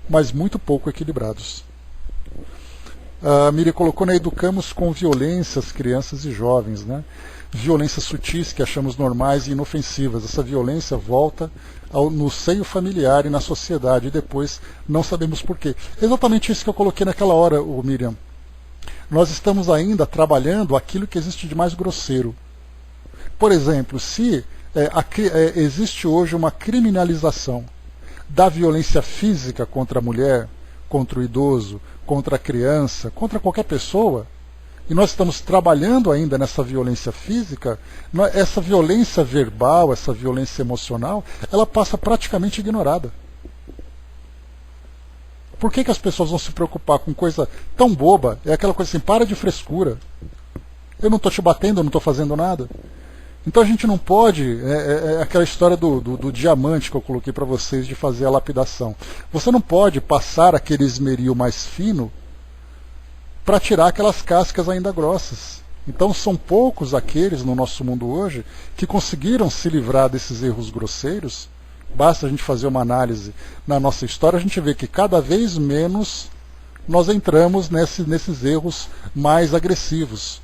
mas muito pouco equilibrados. A Miri colocou, né, educamos com violência as crianças e jovens, né? Violências sutis que achamos normais e inofensivas. Essa violência volta no seio familiar e na sociedade, e depois não sabemos porquê. Exatamente isso que eu coloquei naquela hora, Miriam. Nós estamos ainda trabalhando aquilo que existe de mais grosseiro. Por exemplo, se existe hoje uma criminalização da violência física contra a mulher, contra o idoso, contra a criança, contra qualquer pessoa, e nós estamos trabalhando ainda nessa violência física, essa violência verbal, essa violência emocional, ela passa praticamente ignorada. Por que as pessoas vão se preocupar com coisa tão boba? É aquela coisa assim, para de frescura. Eu não estou te batendo, eu não estou fazendo nada. Então a gente não pode, aquela história do diamante que eu coloquei para vocês, de fazer a lapidação. Você não pode passar aquele esmeril mais fino para tirar aquelas cascas ainda grossas. Então são poucos aqueles no nosso mundo hoje que conseguiram se livrar desses erros grosseiros. Basta a gente fazer uma análise na nossa história, a gente vê que cada vez menos nós entramos nesses erros mais agressivos.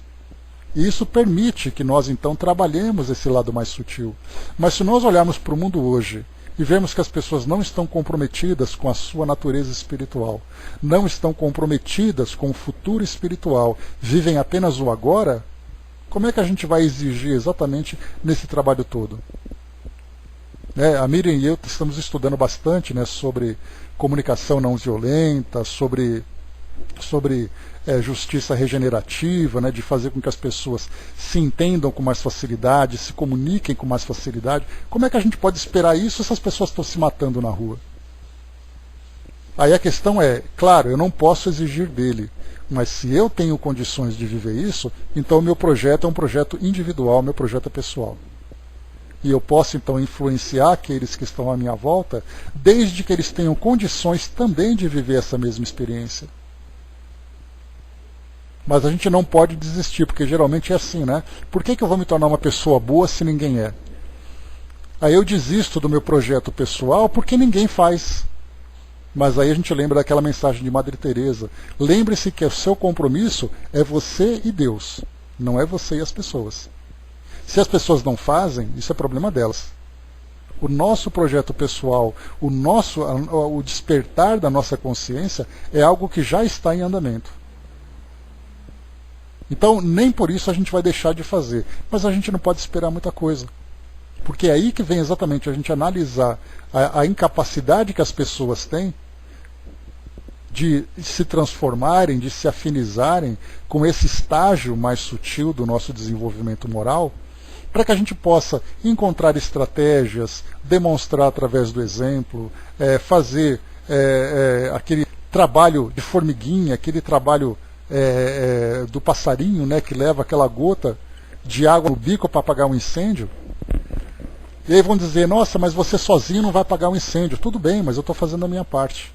E isso permite que nós então trabalhemos esse lado mais sutil. Mas se nós olharmos para o mundo hoje e vemos que as pessoas não estão comprometidas com a sua natureza espiritual, não estão comprometidas com o futuro espiritual, vivem apenas o agora, como é que a gente vai exigir exatamente nesse trabalho todo? né? A Miriam e eu estamos estudando bastante, né, sobre comunicação não violenta, sobre justiça regenerativa, né, de fazer com que as pessoas se entendam com mais facilidade, se comuniquem com mais facilidade. Como é que a gente pode esperar isso se as pessoas estão se matando na rua? Aí a questão é, claro, eu não posso exigir dele, mas se eu tenho condições de viver isso, então o meu projeto é um projeto individual, meu projeto é pessoal. E eu posso então influenciar aqueles que estão à minha volta, desde que eles tenham condições também de viver essa mesma experiência. Mas a gente não pode desistir, porque geralmente é assim, né? Por que eu vou me tornar uma pessoa boa se ninguém é? Aí eu desisto do meu projeto pessoal porque ninguém faz. Mas aí a gente lembra daquela mensagem de Madre Teresa. Lembre-se que o seu compromisso é você e Deus, não é você e as pessoas. Se as pessoas não fazem, isso é problema delas. O nosso projeto pessoal, o despertar da nossa consciência é algo que já está em andamento. Então, nem por isso a gente vai deixar de fazer. Mas a gente não pode esperar muita coisa. Porque é aí que vem exatamente a gente analisar a incapacidade que as pessoas têm de se transformarem, de se afinizarem com esse estágio mais sutil do nosso desenvolvimento moral, para que a gente possa encontrar estratégias, demonstrar através do exemplo, fazer aquele trabalho de formiguinha, aquele trabalho do passarinho, né, que leva aquela gota de água no bico para apagar um incêndio. E aí vão dizer, nossa, mas você sozinho não vai apagar um incêndio. Tudo bem, mas eu estou fazendo a minha parte.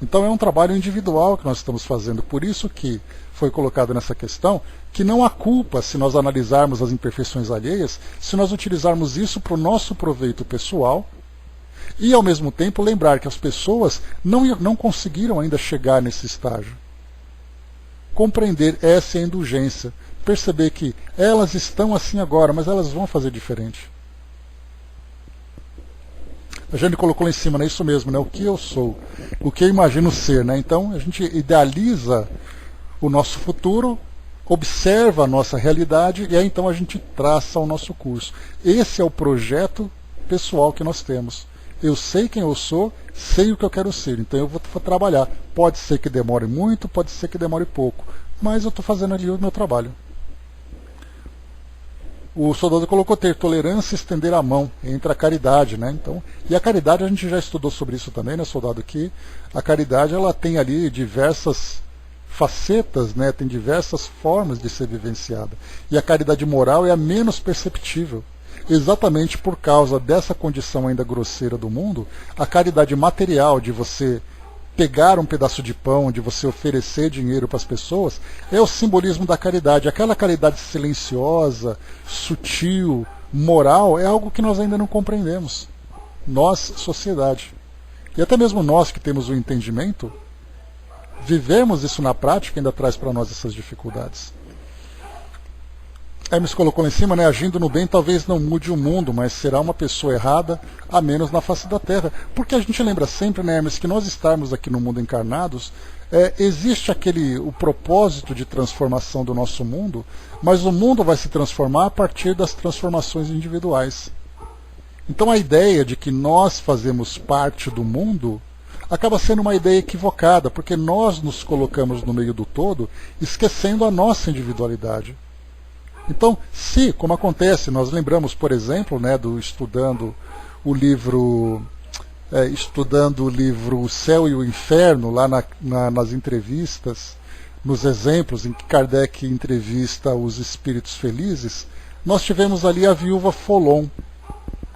Então é um trabalho individual que nós estamos fazendo. Por isso que foi colocado nessa questão que não há culpa se nós analisarmos as imperfeições alheias, se nós utilizarmos isso para o nosso proveito pessoal e, ao mesmo tempo, lembrar que as pessoas não conseguiram ainda chegar nesse estágio. Compreender essa indulgência, perceber que elas estão assim agora, mas elas vão fazer diferente. A Jane colocou lá em cima, né? Isso mesmo, né? O que eu sou, o que eu imagino ser, né? Então a gente idealiza o nosso futuro, observa a nossa realidade e aí então a gente traça o nosso curso. Esse é o projeto pessoal que nós temos. Eu sei quem eu sou, sei o que eu quero ser, então eu vou trabalhar. Pode ser que demore muito, pode ser que demore pouco, mas eu estou fazendo ali o meu trabalho. O soldado colocou ter tolerância e estender a mão entre a caridade, né? Então, e a caridade a gente já estudou sobre isso também, né, soldado? Que a caridade ela tem ali diversas facetas, né? Tem diversas formas de ser vivenciada. E a caridade moral é a menos perceptível. Exatamente por causa dessa condição ainda grosseira do mundo, a caridade material de você pegar um pedaço de pão, de você oferecer dinheiro para as pessoas, é o simbolismo da caridade. Aquela caridade silenciosa, sutil, moral, é algo que nós ainda não compreendemos. Nós, sociedade. E até mesmo nós que temos o entendimento, vivemos isso na prática e ainda traz para nós essas dificuldades. Hermes colocou lá em cima, né, agindo no bem talvez não mude o mundo, mas será uma pessoa errada, a menos na face da terra. Porque a gente lembra sempre, né, Hermes, que nós estarmos aqui no mundo encarnados, existe o propósito de transformação do nosso mundo, mas o mundo vai se transformar a partir das transformações individuais. Então a ideia de que nós fazemos parte do mundo acaba sendo uma ideia equivocada, porque nós nos colocamos no meio do todo, esquecendo a nossa individualidade. Então, se, como acontece, nós lembramos, por exemplo, né, estudando o livro O Céu e o Inferno, lá nas entrevistas, nos exemplos em que Kardec entrevista os espíritos felizes, nós tivemos ali a viúva Folon,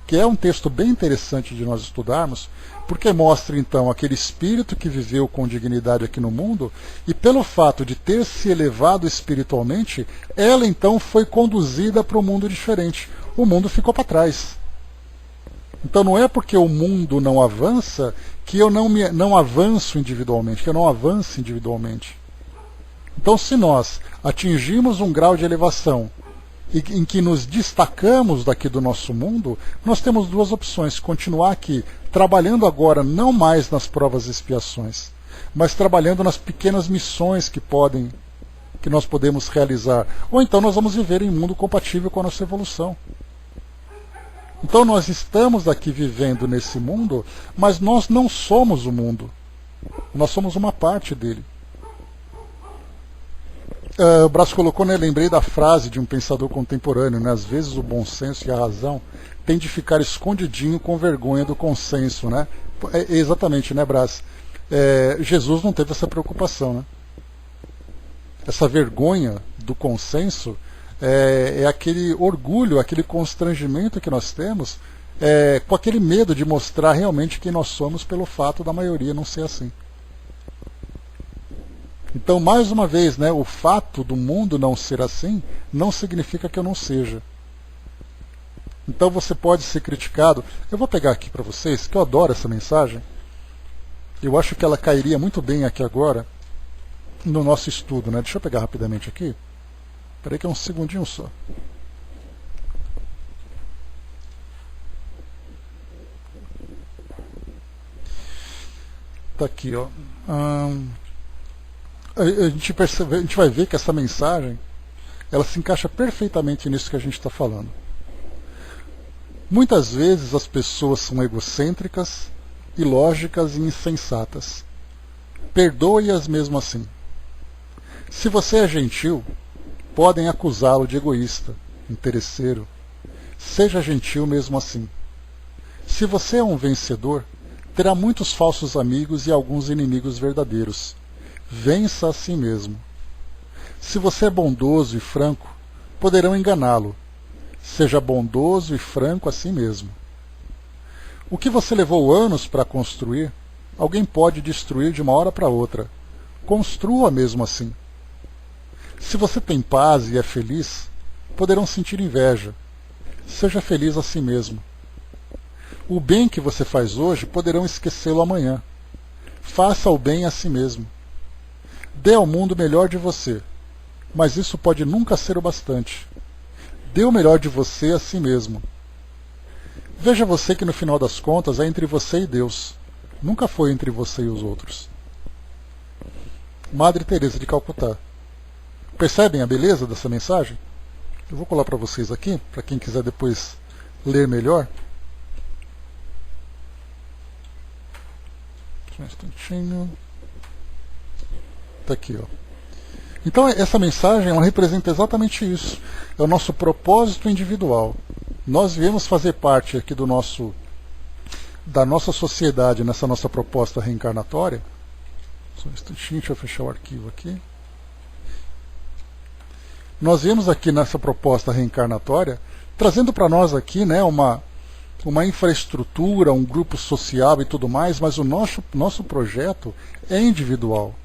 que é um texto bem interessante de nós estudarmos, porque mostra então aquele espírito que viveu com dignidade aqui no mundo, e pelo fato de ter se elevado espiritualmente, ela então foi conduzida para um mundo diferente. O mundo ficou para trás. Então não é porque o mundo não avança que eu não avanço individualmente, que eu não avance individualmente. Então se nós atingimos um grau de elevação em que nos destacamos daqui do nosso mundo, nós temos duas opções: continuar aqui, trabalhando agora não mais nas provas e expiações, mas trabalhando nas pequenas missões que nós podemos realizar, ou então nós vamos viver em um mundo compatível com a nossa evolução. Então nós estamos aqui vivendo nesse mundo, mas nós não somos o mundo. Nós somos uma parte dele. O Brás colocou, né, lembrei da frase de um pensador contemporâneo, né, às vezes o bom senso e a razão têm de ficar escondidinho com vergonha do consenso. Né? Exatamente, né, Brás? Jesus não teve essa preocupação. Né? Essa vergonha do consenso é aquele orgulho, aquele constrangimento que nós temos, com aquele medo de mostrar realmente quem nós somos pelo fato da maioria não ser assim. Então, mais uma vez, né, o fato do mundo não ser assim não significa que eu não seja. Então você pode ser criticado. Eu vou pegar aqui para vocês, que eu adoro essa mensagem. Eu acho que ela cairia muito bem aqui agora no nosso estudo. Né? Deixa eu pegar rapidamente aqui. Espera aí que é um segundinho só. Tá aqui, ó. A gente vai ver que essa mensagem ela se encaixa perfeitamente nisso que a gente está falando. Muitas vezes as pessoas são egocêntricas, ilógicas e insensatas. Perdoe-as mesmo assim. Se você é gentil, podem acusá-lo de egoísta, interesseiro. Seja gentil mesmo assim. Se você é um vencedor, terá muitos falsos amigos e alguns inimigos verdadeiros. Vença a si mesmo. Se você é bondoso e franco, poderão enganá-lo. Seja bondoso e franco a si mesmo. O que você levou anos para construir, alguém pode destruir de uma hora para outra. Construa mesmo assim. Se você tem paz e é feliz, poderão sentir inveja. Seja feliz a si mesmo. O bem que você faz hoje, poderão esquecê-lo amanhã. Faça o bem a si mesmo. Dê ao mundo o melhor de você, mas isso pode nunca ser o bastante. Dê o melhor de você a si mesmo. Veja você que no final das contas é entre você e Deus. Nunca foi entre você e os outros. Madre Teresa de Calcutá. Percebem a beleza dessa mensagem? Eu vou colar para vocês aqui, para quem quiser depois ler melhor. Só um instantinho. Está aqui, ó. Então essa mensagem ela representa exatamente isso. É o nosso propósito individual. Nós viemos fazer parte aqui da nossa sociedade nessa nossa proposta reencarnatória. Só um instantinho, deixa eu fechar o arquivo aqui. Nós viemos aqui nessa proposta reencarnatória trazendo para nós aqui, né, uma infraestrutura, um grupo social e tudo mais, mas o nosso projeto é individual.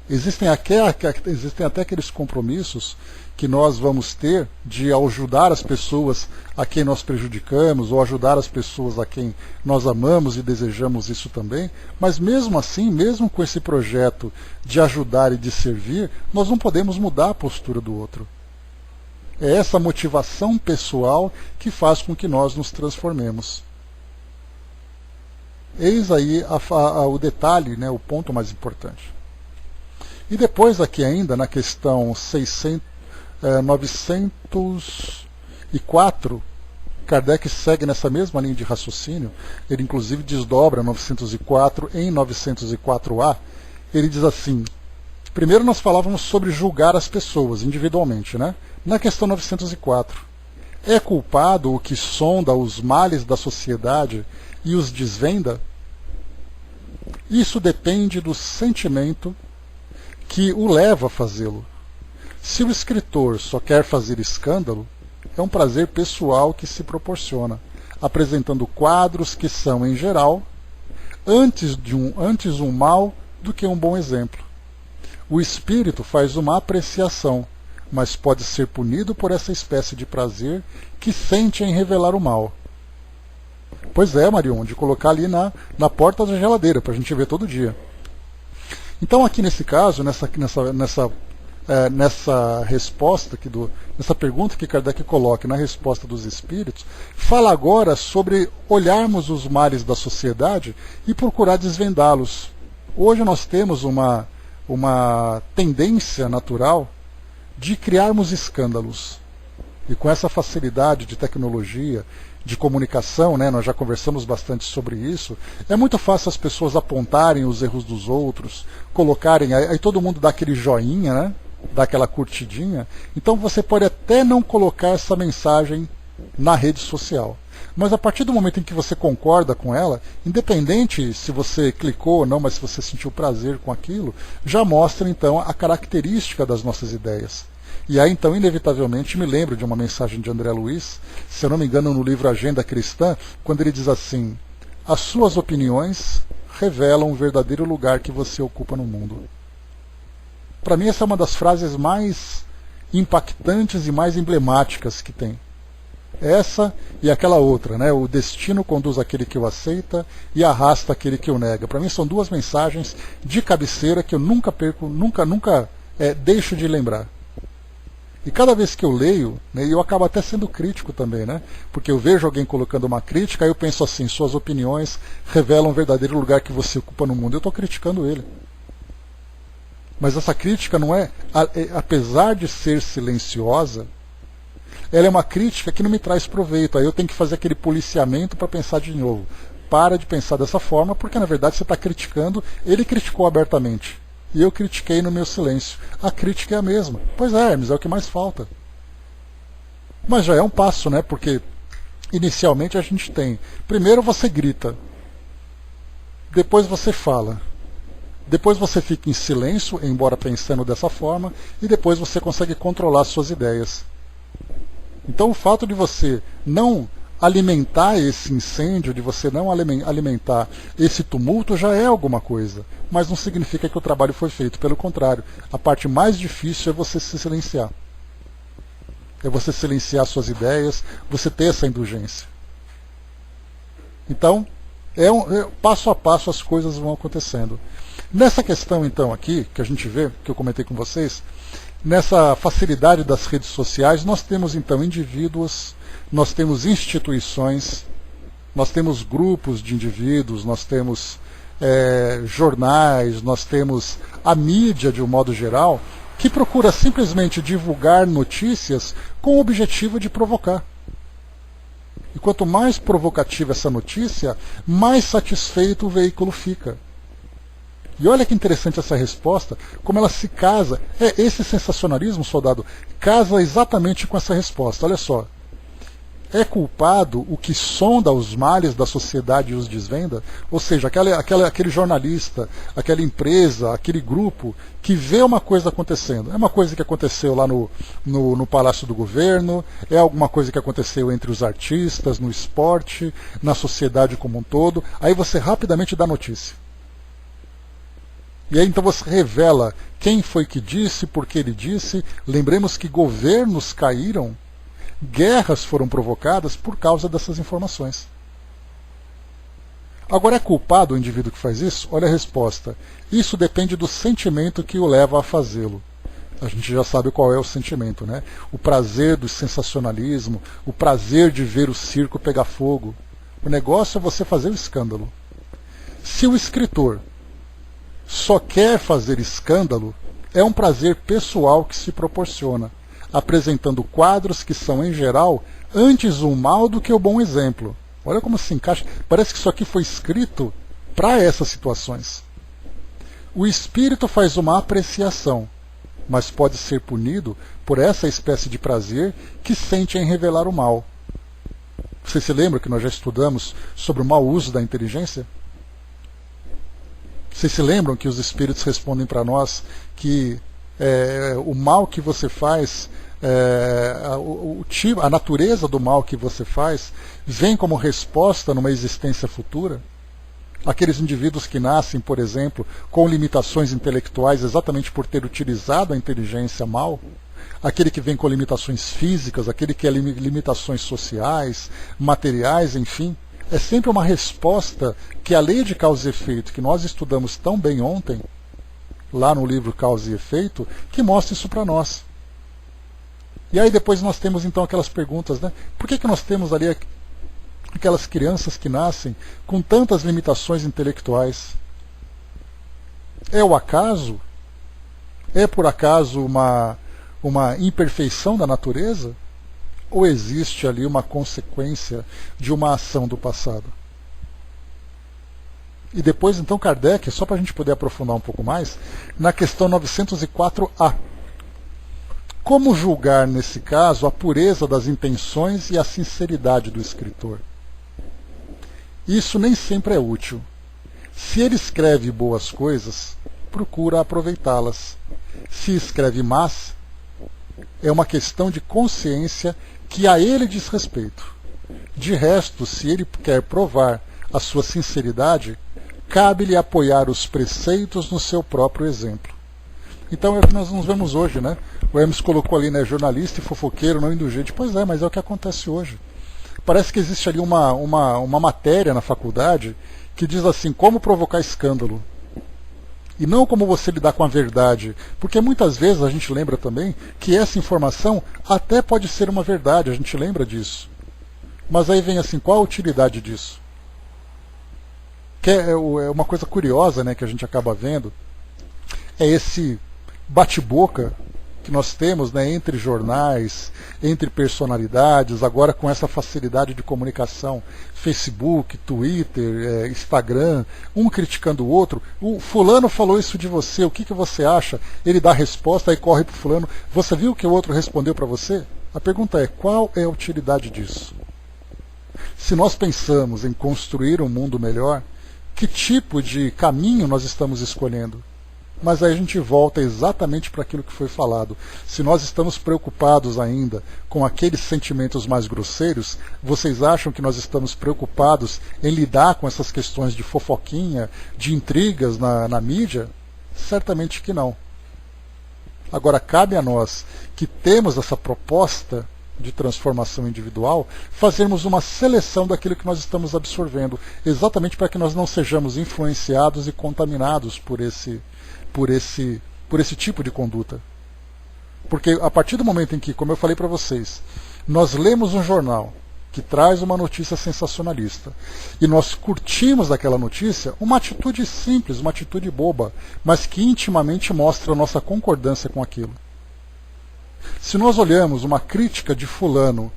Existem até aqueles compromissos que nós vamos ter de ajudar as pessoas a quem nós prejudicamos, ou ajudar as pessoas a quem nós amamos e desejamos isso também, mas mesmo assim, mesmo com esse projeto de ajudar e de servir, nós não podemos mudar a postura do outro. É essa motivação pessoal que faz com que nós nos transformemos. Eis aí o detalhe, né, o ponto mais importante. E depois aqui ainda, na questão 904, Kardec segue nessa mesma linha de raciocínio, ele inclusive desdobra 904 em 904A, ele diz assim, primeiro nós falávamos sobre julgar as pessoas individualmente, né? Na questão 904, é culpado o que sonda os males da sociedade e os desvenda? Isso depende do sentimento que o leva a fazê-lo. Se o escritor só quer fazer escândalo, é um prazer pessoal que se proporciona, apresentando quadros que são, em geral, antes um mal do que um bom exemplo. O espírito faz uma apreciação, mas pode ser punido por essa espécie de prazer que sente em revelar o mal. Pois é, Marion, de colocar ali na porta da geladeira, para a gente ver todo dia. Então aqui nesse caso, nessa resposta, nessa pergunta que Kardec coloca na resposta dos espíritos, fala agora sobre olharmos os males da sociedade e procurar desvendá-los. Hoje nós temos uma tendência natural de criarmos escândalos. E com essa facilidade de tecnologia, de comunicação, né? Nós já conversamos bastante sobre isso. É muito fácil as pessoas apontarem os erros dos outros, colocarem, aí todo mundo dá aquele joinha, né? Dá aquela curtidinha. Então você pode até não colocar essa mensagem na rede social. Mas a partir do momento em que você concorda com ela, independente se você clicou ou não, mas se você sentiu prazer com aquilo, já mostra então a característica das nossas ideias. E aí então, inevitavelmente, me lembro de uma mensagem de André Luiz, se eu não me engano no livro Agenda Cristã, quando ele diz assim: as suas opiniões revelam o verdadeiro lugar que você ocupa no mundo. Para mim essa é uma das frases mais impactantes e mais emblemáticas que tem. Essa e aquela outra, né? O destino conduz aquele que o aceita e arrasta aquele que o nega. Para mim são duas mensagens de cabeceira que eu nunca perco, nunca deixo de lembrar. E cada vez que eu leio, né, eu acabo até sendo crítico também, né? Porque eu vejo alguém colocando uma crítica, aí eu penso assim: suas opiniões revelam o verdadeiro lugar que você ocupa no mundo. Eu estou criticando ele. Mas essa crítica não apesar de ser silenciosa, ela é uma crítica que não me traz proveito. Aí eu tenho que fazer aquele policiamento para pensar de novo. Para de pensar dessa forma, porque na verdade você está criticando. Ele criticou abertamente e eu critiquei no meu silêncio. A crítica é a mesma. Pois é, Hermes, é o que mais falta. Mas já é um passo, né? Porque inicialmente a gente tem: primeiro você grita, depois você fala, depois você fica em silêncio, embora pensando dessa forma, e depois você consegue controlar suas ideias. Então o fato de você não alimentar esse incêndio, de você não alimentar esse tumulto, já é alguma coisa. Mas não significa que o trabalho foi feito. Pelo contrário, a parte mais difícil é você se silenciar. É você silenciar suas ideias, você ter essa indulgência. Então, passo a passo as coisas vão acontecendo. Nessa questão então aqui, que a gente vê, que eu comentei com vocês, nessa facilidade das redes sociais, nós temos então indivíduos, nós temos instituições, nós temos grupos de indivíduos, nós temos jornais, nós temos a mídia de um modo geral, que procura simplesmente divulgar notícias com o objetivo de provocar. E quanto mais provocativa essa notícia, mais satisfeito o veículo fica. E olha que interessante essa resposta, como ela se casa. Esse sensacionalismo, soldado, casa exatamente com essa resposta. Olha só. É culpado o que sonda os males da sociedade e os desvenda? Ou seja, aquele jornalista, aquela empresa, aquele grupo que vê uma coisa acontecendo. É uma coisa que aconteceu lá no Palácio do Governo, é alguma coisa que aconteceu entre os artistas, no esporte, na sociedade como um todo. Aí você rapidamente dá notícia. E aí então você revela quem foi que disse, por que ele disse. Lembremos que governos caíram, guerras foram provocadas por causa dessas informações. Agora, é culpado o indivíduo que faz isso? Olha a resposta. Isso depende do sentimento que o leva a fazê-lo. A gente já sabe qual é o sentimento, né? O prazer do sensacionalismo, o prazer de ver o circo pegar fogo. O negócio é você fazer o escândalo. Se o escritor só quer fazer escândalo, é um prazer pessoal que se proporciona, apresentando quadros que são, em geral, antes o mal do que o bom exemplo. Olha como se encaixa. Parece que isso aqui foi escrito para essas situações. O espírito faz uma apreciação, mas pode ser punido por essa espécie de prazer que sente em revelar o mal. Você se lembra que nós já estudamos sobre o mau uso da inteligência? Vocês se lembram que os espíritos respondem para nós que o mal que você faz, a natureza do mal que você faz, vem como resposta numa existência futura? Aqueles indivíduos que nascem, por exemplo, com limitações intelectuais exatamente por ter utilizado a inteligência mal, aquele que vem com limitações físicas, aquele que tem limitações sociais, materiais, enfim, é sempre uma resposta que a lei de causa e efeito, que nós estudamos tão bem ontem, lá no livro Causa e Efeito, que mostra isso para nós. E aí depois nós temos então aquelas perguntas, né? Por que nós temos ali aquelas crianças que nascem com tantas limitações intelectuais? É o acaso? É por acaso uma imperfeição da natureza? ou existe ali uma consequência de uma ação do passado? E depois, então, Kardec, só para a gente poder aprofundar um pouco mais, na questão 904A. Como julgar, nesse caso, a pureza das intenções e a sinceridade do escritor? Isso nem sempre é útil. Se ele escreve boas coisas, procura aproveitá-las. Se escreve más, é uma questão de consciência que a ele diz respeito. De resto, se ele quer provar a sua sinceridade, cabe-lhe apoiar os preceitos no seu próprio exemplo. Então é o que nós nos vemos hoje, né? O Hermes colocou ali, né, jornalista e fofoqueiro não indulgente. Pois é, mas é o que acontece hoje. Parece que existe ali uma matéria na faculdade que diz assim, como provocar escândalo. E não como você lidar com a verdade. Porque muitas vezes a gente lembra também que essa informação até pode ser uma verdade, a gente lembra disso. Mas aí vem assim, qual a utilidade disso? Que é uma coisa curiosa, né, que a gente acaba vendo, é esse bate-boca que nós temos, né, entre jornais, entre personalidades, agora com essa facilidade de comunicação, Facebook, Twitter, Instagram, um criticando o outro. O fulano falou isso de você, o que você acha? Ele dá a resposta, aí corre para o fulano. Você viu o que o outro respondeu para você? A pergunta é, qual é a utilidade disso? Se nós pensamos em construir um mundo melhor, que tipo de caminho nós estamos escolhendo? Mas aí a gente volta exatamente para aquilo que foi falado. Se nós estamos preocupados ainda com aqueles sentimentos mais grosseiros, vocês acham que nós estamos preocupados em lidar com essas questões de fofoquinha, de intrigas na mídia? Certamente que não. Agora, cabe a nós, que temos essa proposta de transformação individual, fazermos uma seleção daquilo que nós estamos absorvendo, exatamente para que nós não sejamos influenciados e contaminados por esse tipo de conduta. Porque a partir do momento em que, como eu falei para vocês, nós lemos um jornal que traz uma notícia sensacionalista e nós curtimos daquela notícia uma atitude simples, uma atitude boba, mas que intimamente mostra a nossa concordância com aquilo. Se nós olhamos uma crítica de fulano,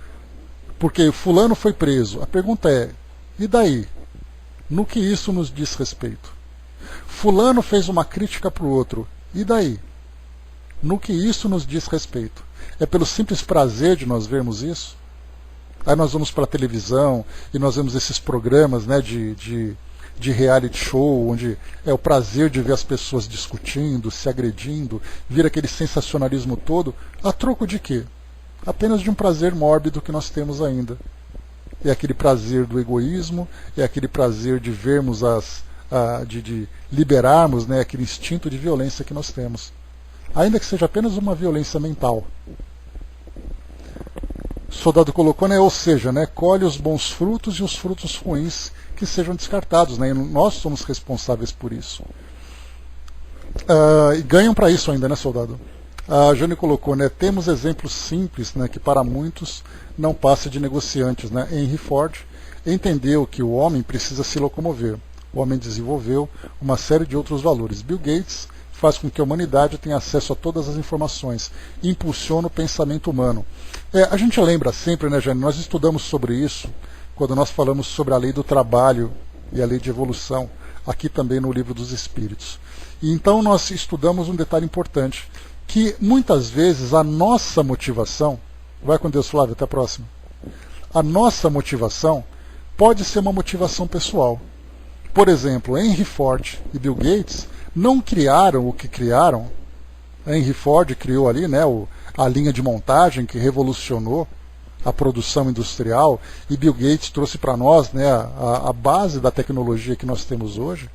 porque fulano foi preso, a pergunta é, e daí? No que isso nos diz respeito? Fulano fez uma crítica para o outro, e daí? No que isso nos diz respeito? É pelo simples prazer de nós vermos isso? Aí nós vamos para a televisão e nós vemos esses programas, né, de reality show, onde é o prazer de ver as pessoas discutindo, se agredindo, vir aquele sensacionalismo todo, a troco de quê? Apenas de um prazer mórbido que nós temos ainda. É aquele prazer do egoísmo, é aquele prazer de vermos de liberarmos, né, aquele instinto de violência que nós temos. Ainda que seja apenas uma violência mental. O soldado colocou, né, ou seja, né, colhe os bons frutos e os frutos ruins que sejam descartados, né, e nós somos responsáveis por isso. E ganham para isso ainda, né, soldado? A Jane colocou, né, temos exemplos simples, né, que para muitos não passa de negociantes, né? Henry Ford entendeu que o homem precisa se locomover. O homem desenvolveu uma série de outros valores. Bill Gates faz com que a humanidade tenha acesso a todas as informações, impulsiona o pensamento humano. A gente lembra sempre, né, Jane, nós estudamos sobre isso quando nós falamos sobre a lei do trabalho e a lei de evolução, aqui também no Livro dos Espíritos. E então nós estudamos um detalhe importante, que muitas vezes a nossa motivação, vai com Deus, Flávio, até a próxima, a nossa motivação pode ser uma motivação pessoal. Por exemplo, Henry Ford e Bill Gates não criaram o que criaram. Henry Ford criou ali, né, a linha de montagem que revolucionou a produção industrial, e Bill Gates trouxe para nós, né, a base da tecnologia que nós temos hoje.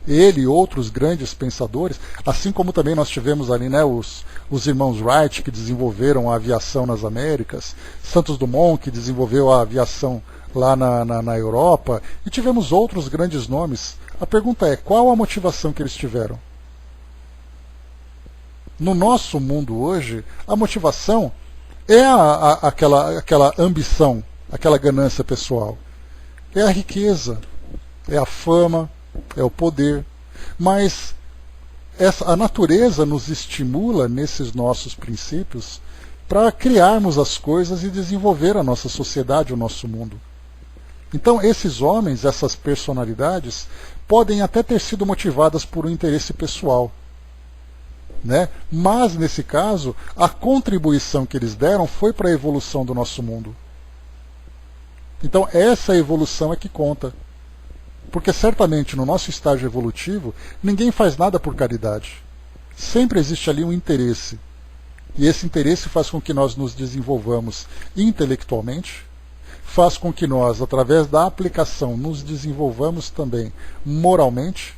Ele e outros grandes pensadores, assim como também nós tivemos ali, né, os irmãos Wright, que desenvolveram a aviação nas Américas, Santos Dumont, que desenvolveu a aviação lá na Europa, e tivemos outros grandes nomes. A pergunta é, qual a motivação que eles tiveram? No nosso mundo hoje, a motivação é aquela ambição, aquela ganância pessoal. É a riqueza, é a fama, é o poder. Mas a natureza nos estimula nesses nossos princípios para criarmos as coisas e desenvolver a nossa sociedade, o nosso mundo. Então, esses homens, essas personalidades, podem até ter sido motivadas por um interesse pessoal, né? Mas, nesse caso, a contribuição que eles deram foi para a evolução do nosso mundo. Então, essa evolução é que conta. Porque, certamente, no nosso estágio evolutivo, ninguém faz nada por caridade. Sempre existe ali um interesse. E esse interesse faz com que nós nos desenvolvamos intelectualmente, faz com que nós, através da aplicação, nos desenvolvamos também moralmente,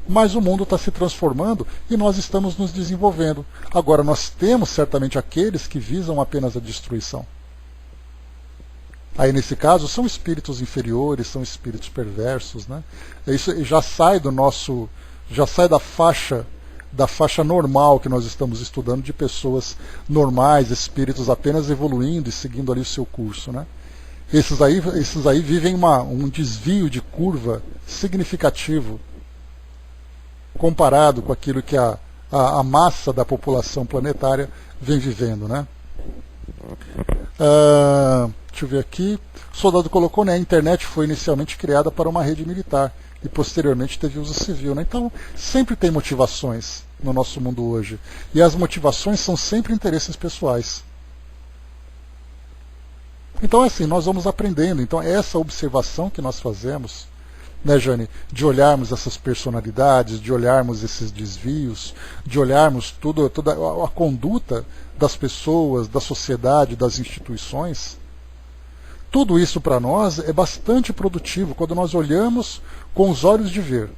mas o mundo está se transformando e nós estamos nos desenvolvendo. Agora, nós temos certamente aqueles que visam apenas a destruição. Aí, nesse caso, são espíritos inferiores, são espíritos perversos, né? Isso já sai do nosso, já sai da faixa normal que nós estamos estudando, de pessoas normais, espíritos apenas evoluindo e seguindo ali o seu curso, né? Esses aí vivem um desvio de curva significativo comparado com aquilo que a massa da população planetária vem vivendo, né? Deixa eu ver aqui. O soldado colocou, né? A internet foi inicialmente criada para uma rede militar e posteriormente teve uso civil, né? Então, sempre tem motivações no nosso mundo hoje. E as motivações são sempre interesses pessoais. Então, assim, nós vamos aprendendo. Então, essa observação que nós fazemos, né, Jane, de olharmos essas personalidades, de olharmos esses desvios, de olharmos toda a conduta das pessoas, da sociedade, das instituições, tudo isso para nós é bastante produtivo quando nós olhamos com os olhos de ver,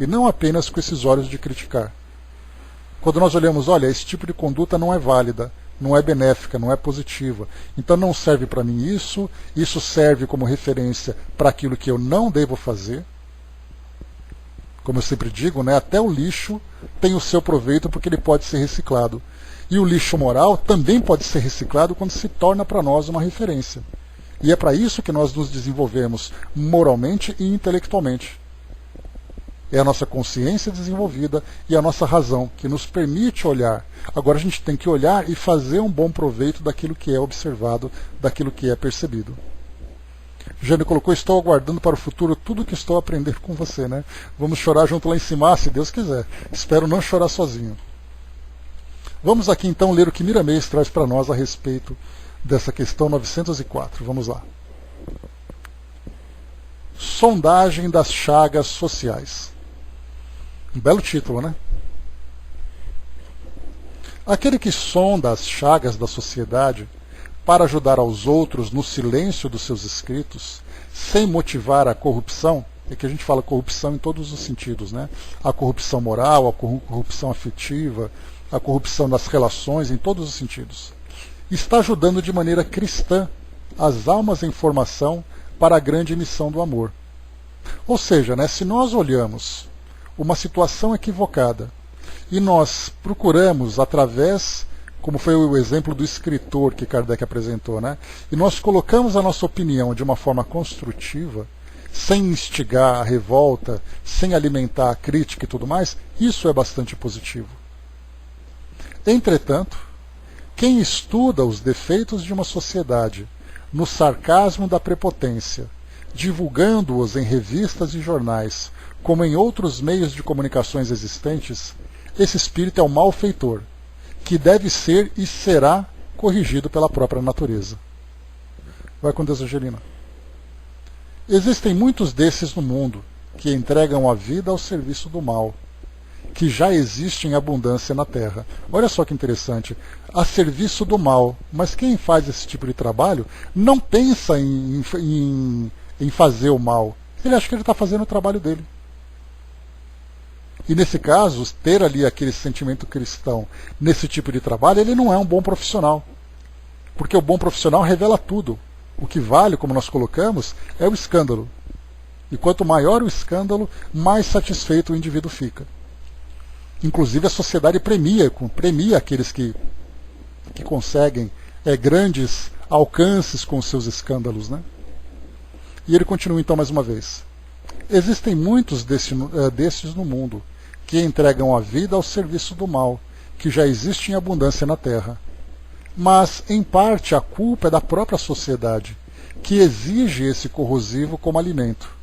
e não apenas com esses olhos de criticar. Quando nós olhamos, olha, esse tipo de conduta não é válida, não é benéfica, não é positiva. Então não serve para mim isso serve como referência para aquilo que eu não devo fazer. Como eu sempre digo, né, até o lixo tem o seu proveito porque ele pode ser reciclado. E o lixo moral também pode ser reciclado quando se torna para nós uma referência. E é para isso que nós nos desenvolvemos moralmente e intelectualmente. É a nossa consciência desenvolvida e a nossa razão, que nos permite olhar. Agora a gente tem que olhar e fazer um bom proveito daquilo que é observado, daquilo que é percebido. Jane colocou, estou aguardando para o futuro tudo o que estou a aprender com você, né? Vamos chorar junto lá em cima, se Deus quiser. Espero não chorar sozinho. Vamos aqui então ler o que Miramês traz para nós a respeito dessa questão 904. Vamos lá. Sondagem das chagas sociais. Um belo título, né? Aquele que sonda as chagas da sociedade para ajudar aos outros no silêncio dos seus escritos, sem motivar a corrupção, é que a gente fala corrupção em todos os sentidos, né? A corrupção moral, a corrupção afetiva, a corrupção das relações, em todos os sentidos. Está ajudando de maneira cristã as almas em formação para a grande missão do amor. Ou seja, né, se nós olhamos uma situação equivocada e nós procuramos através, como foi o exemplo do escritor que Kardec apresentou, né, e nós colocamos a nossa opinião de uma forma construtiva, sem instigar a revolta, sem alimentar a crítica e tudo mais, isso é bastante positivo. Entretanto, quem estuda os defeitos de uma sociedade no sarcasmo da prepotência, divulgando-os em revistas e jornais, como em outros meios de comunicações existentes, esse espírito é um malfeitor, que deve ser e será corrigido pela própria natureza. Vai com Deus, Angelina. Existem muitos desses no mundo, que entregam a vida ao serviço do mal, que já existe em abundância na Terra. Olha só que interessante, a serviço do mal. Mas quem faz esse tipo de trabalho não pensa em fazer o mal. Ele acha que ele está fazendo o trabalho dele. E nesse caso, ter ali aquele sentimento cristão nesse tipo de trabalho, ele não é um bom profissional. Porque o bom profissional revela tudo. O que vale, como nós colocamos, é o escândalo. E quanto maior o escândalo, mais satisfeito o indivíduo fica. Inclusive a sociedade premia aqueles que conseguem grandes alcances com seus escândalos, né? E ele continua então mais uma vez. Existem muitos desses no mundo, que entregam a vida ao serviço do mal, que já existe em abundância na Terra. Mas, em parte, a culpa é da própria sociedade, que exige esse corrosivo como alimento.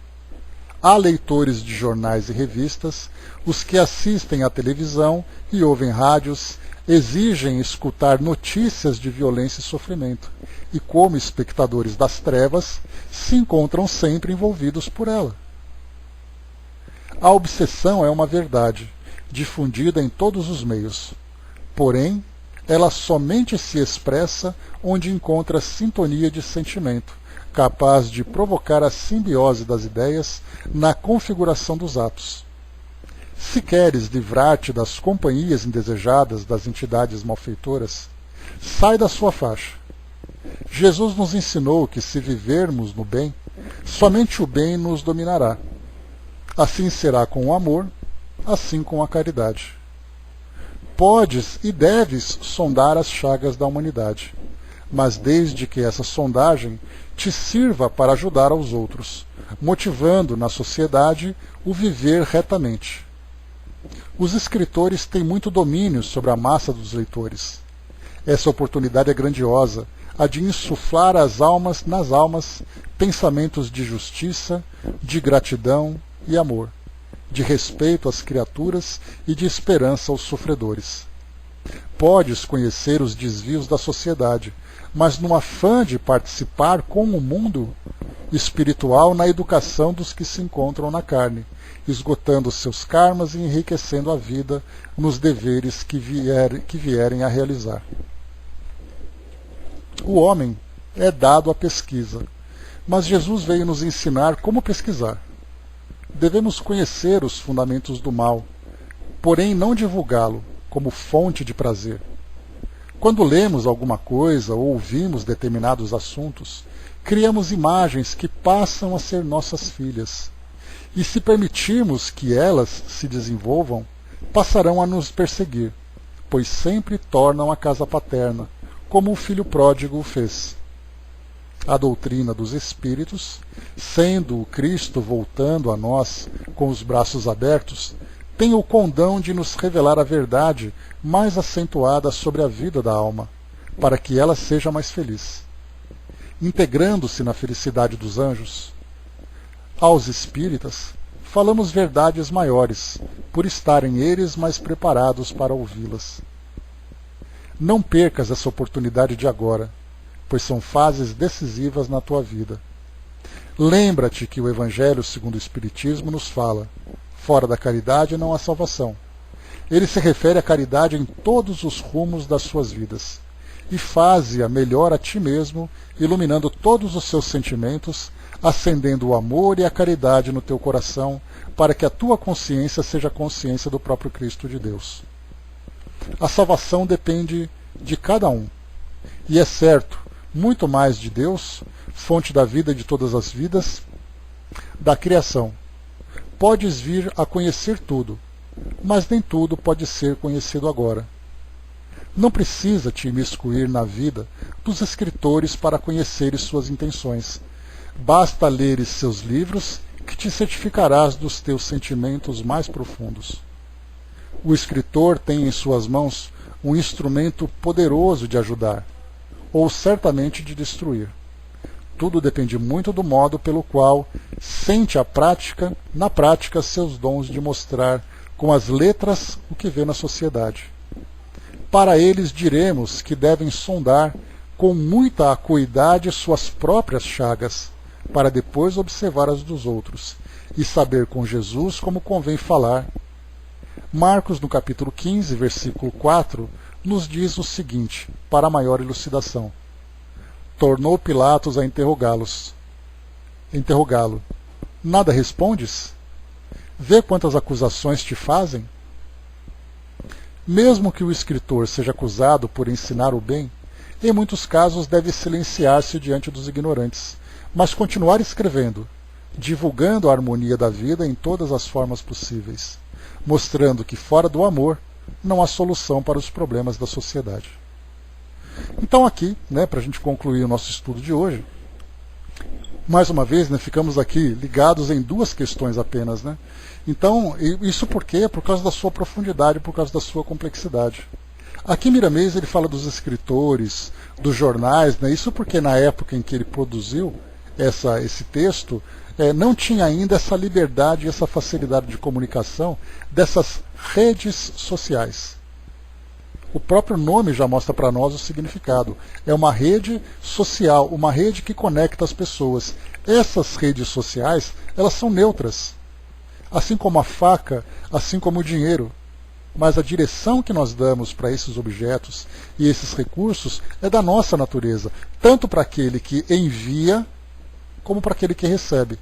Há leitores de jornais e revistas, os que assistem à televisão e ouvem rádios, exigem escutar notícias de violência e sofrimento, e como espectadores das trevas, se encontram sempre envolvidos por ela. A obsessão é uma verdade, difundida em todos os meios. Porém, ela somente se expressa onde encontra sintonia de sentimento, capaz de provocar a simbiose das ideias na configuração dos atos. Se queres livrar-te das companhias indesejadas das entidades malfeitoras, sai da sua faixa. Jesus nos ensinou que, se vivermos no bem, somente o bem nos dominará. Assim será com o amor, assim com a caridade. Podes e deves sondar as chagas da humanidade, mas desde que essa sondagem te sirva para ajudar aos outros, motivando na sociedade o viver retamente. Os escritores têm muito domínio sobre a massa dos leitores. Essa oportunidade é grandiosa, a de insuflar nas almas pensamentos de justiça, de gratidão e amor, de respeito às criaturas e de esperança aos sofredores. Podes conhecer os desvios da sociedade, mas no afã de participar com o mundo espiritual na educação dos que se encontram na carne, esgotando seus karmas e enriquecendo a vida nos deveres que vierem a realizar. O homem é dado à pesquisa, mas Jesus veio nos ensinar como pesquisar. Devemos conhecer os fundamentos do mal, porém não divulgá-lo como fonte de prazer. Quando lemos alguma coisa ou ouvimos determinados assuntos, criamos imagens que passam a ser nossas filhas. E se permitirmos que elas se desenvolvam, passarão a nos perseguir, pois sempre tornam a casa paterna, como o filho pródigo o fez. A doutrina dos espíritos, sendo o Cristo voltando a nós com os braços abertos, tem o condão de nos revelar a verdade mais acentuada sobre a vida da alma, para que ela seja mais feliz, integrando-se na felicidade dos anjos. Aos espíritas, falamos verdades maiores, por estarem eles mais preparados para ouvi-las. Não percas essa oportunidade de agora, pois são fases decisivas na tua vida. Lembra-te que o Evangelho segundo o Espiritismo nos fala: fora da caridade não há salvação. Ele se refere à caridade em todos os rumos das suas vidas. E faze-a melhor a ti mesmo, iluminando todos os seus sentimentos, acendendo o amor e a caridade no teu coração, para que a tua consciência seja a consciência do próprio Cristo de Deus. A salvação depende de cada um. E é certo, muito mais de Deus, fonte da vida de todas as vidas, da criação. Podes vir a conhecer tudo, mas nem tudo pode ser conhecido agora. Não precisa te imiscuir na vida dos escritores para conheceres suas intenções. Basta leres seus livros que te certificarás dos teus sentimentos mais profundos. O escritor tem em suas mãos um instrumento poderoso de ajudar, ou certamente de destruir. Tudo depende muito do modo pelo qual sente na prática seus dons de mostrar com as letras o que vê na sociedade. Para eles diremos que devem sondar com muita acuidade suas próprias chagas, para depois observar as dos outros, e saber com Jesus como convém falar. Marcos, no capítulo 15, versículo 4, nos diz o seguinte, para maior elucidação. Tornou Pilatos a interrogá-lo. Nada respondes? Vê quantas acusações te fazem? Mesmo que o escritor seja acusado por ensinar o bem, em muitos casos deve silenciar-se diante dos ignorantes, mas continuar escrevendo, divulgando a harmonia da vida em todas as formas possíveis, mostrando que fora do amor não há solução para os problemas da sociedade. Então aqui, para a gente concluir o nosso estudo de hoje, mais uma vez, ficamos aqui ligados em duas questões apenas. Então, isso por quê? Por causa da sua profundidade, por causa da sua complexidade. Aqui em Miramês ele fala dos escritores, dos jornais, né? Isso porque na época em que ele produziu esse texto, não tinha ainda essa liberdade e essa facilidade de comunicação dessas redes sociais. O próprio nome já mostra para nós o significado. É uma rede social, uma rede que conecta as pessoas. Essas redes sociais, elas são neutras. Assim como a faca, assim como o dinheiro. Mas a direção que nós damos para esses objetos e esses recursos é da nossa natureza, tanto para aquele que envia, como para aquele que recebe.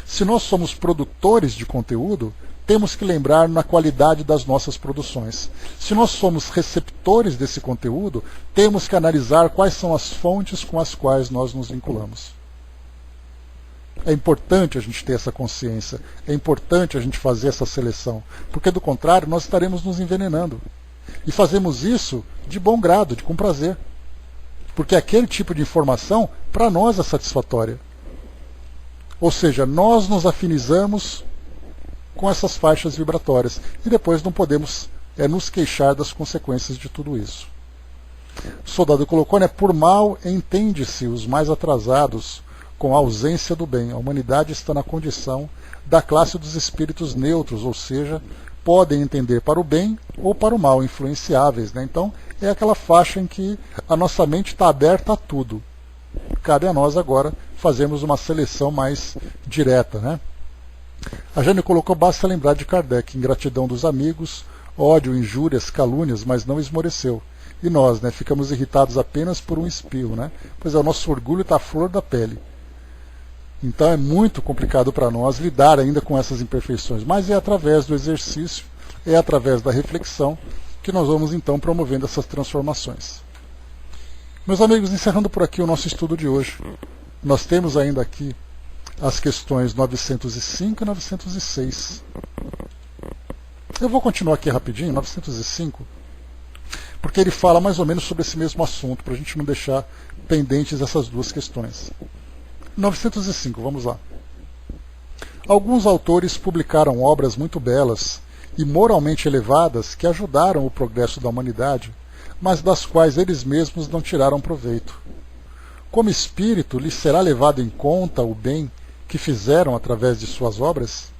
Se nós somos produtores de conteúdo, temos que lembrar na qualidade das nossas produções. Se nós somos receptores desse conteúdo, temos que analisar quais são as fontes com as quais nós nos vinculamos. É importante a gente ter essa consciência, é importante a gente fazer essa seleção, porque do contrário nós estaremos nos envenenando. E fazemos isso de bom grado, com prazer. Porque aquele tipo de informação, para nós, é satisfatória. Ou seja, nós nos afinizamos com essas faixas vibratórias e depois não podemos nos queixar das consequências de tudo isso. O soldado colocou, por mal entende-se os mais atrasados com a ausência do bem. A humanidade está na condição da classe dos espíritos neutros, ou seja, podem entender para o bem ou para o mal, influenciáveis. Então, é aquela faixa em que a nossa mente está aberta a tudo. Cabe a nós agora fazermos uma seleção mais direta. A Jane colocou, basta lembrar de Kardec, ingratidão dos amigos, ódio, injúrias, calúnias, mas não esmoreceu. E nós, ficamos irritados apenas por um espirro. Pois é, o nosso orgulho está à flor da pele. Então é muito complicado para nós lidar ainda com essas imperfeições, mas é através do exercício, é através da reflexão que nós vamos então promovendo essas transformações. Meus amigos, encerrando por aqui o nosso estudo de hoje, nós temos ainda aqui as questões 905 e 906. Eu vou continuar aqui rapidinho, 905, porque ele fala mais ou menos sobre esse mesmo assunto, para a gente não deixar pendentes essas duas questões. 905, vamos lá. Alguns autores publicaram obras muito belas e moralmente elevadas que ajudaram o progresso da humanidade, mas das quais eles mesmos não tiraram proveito. Como espírito, lhes será levado em conta o bem que fizeram através de suas obras?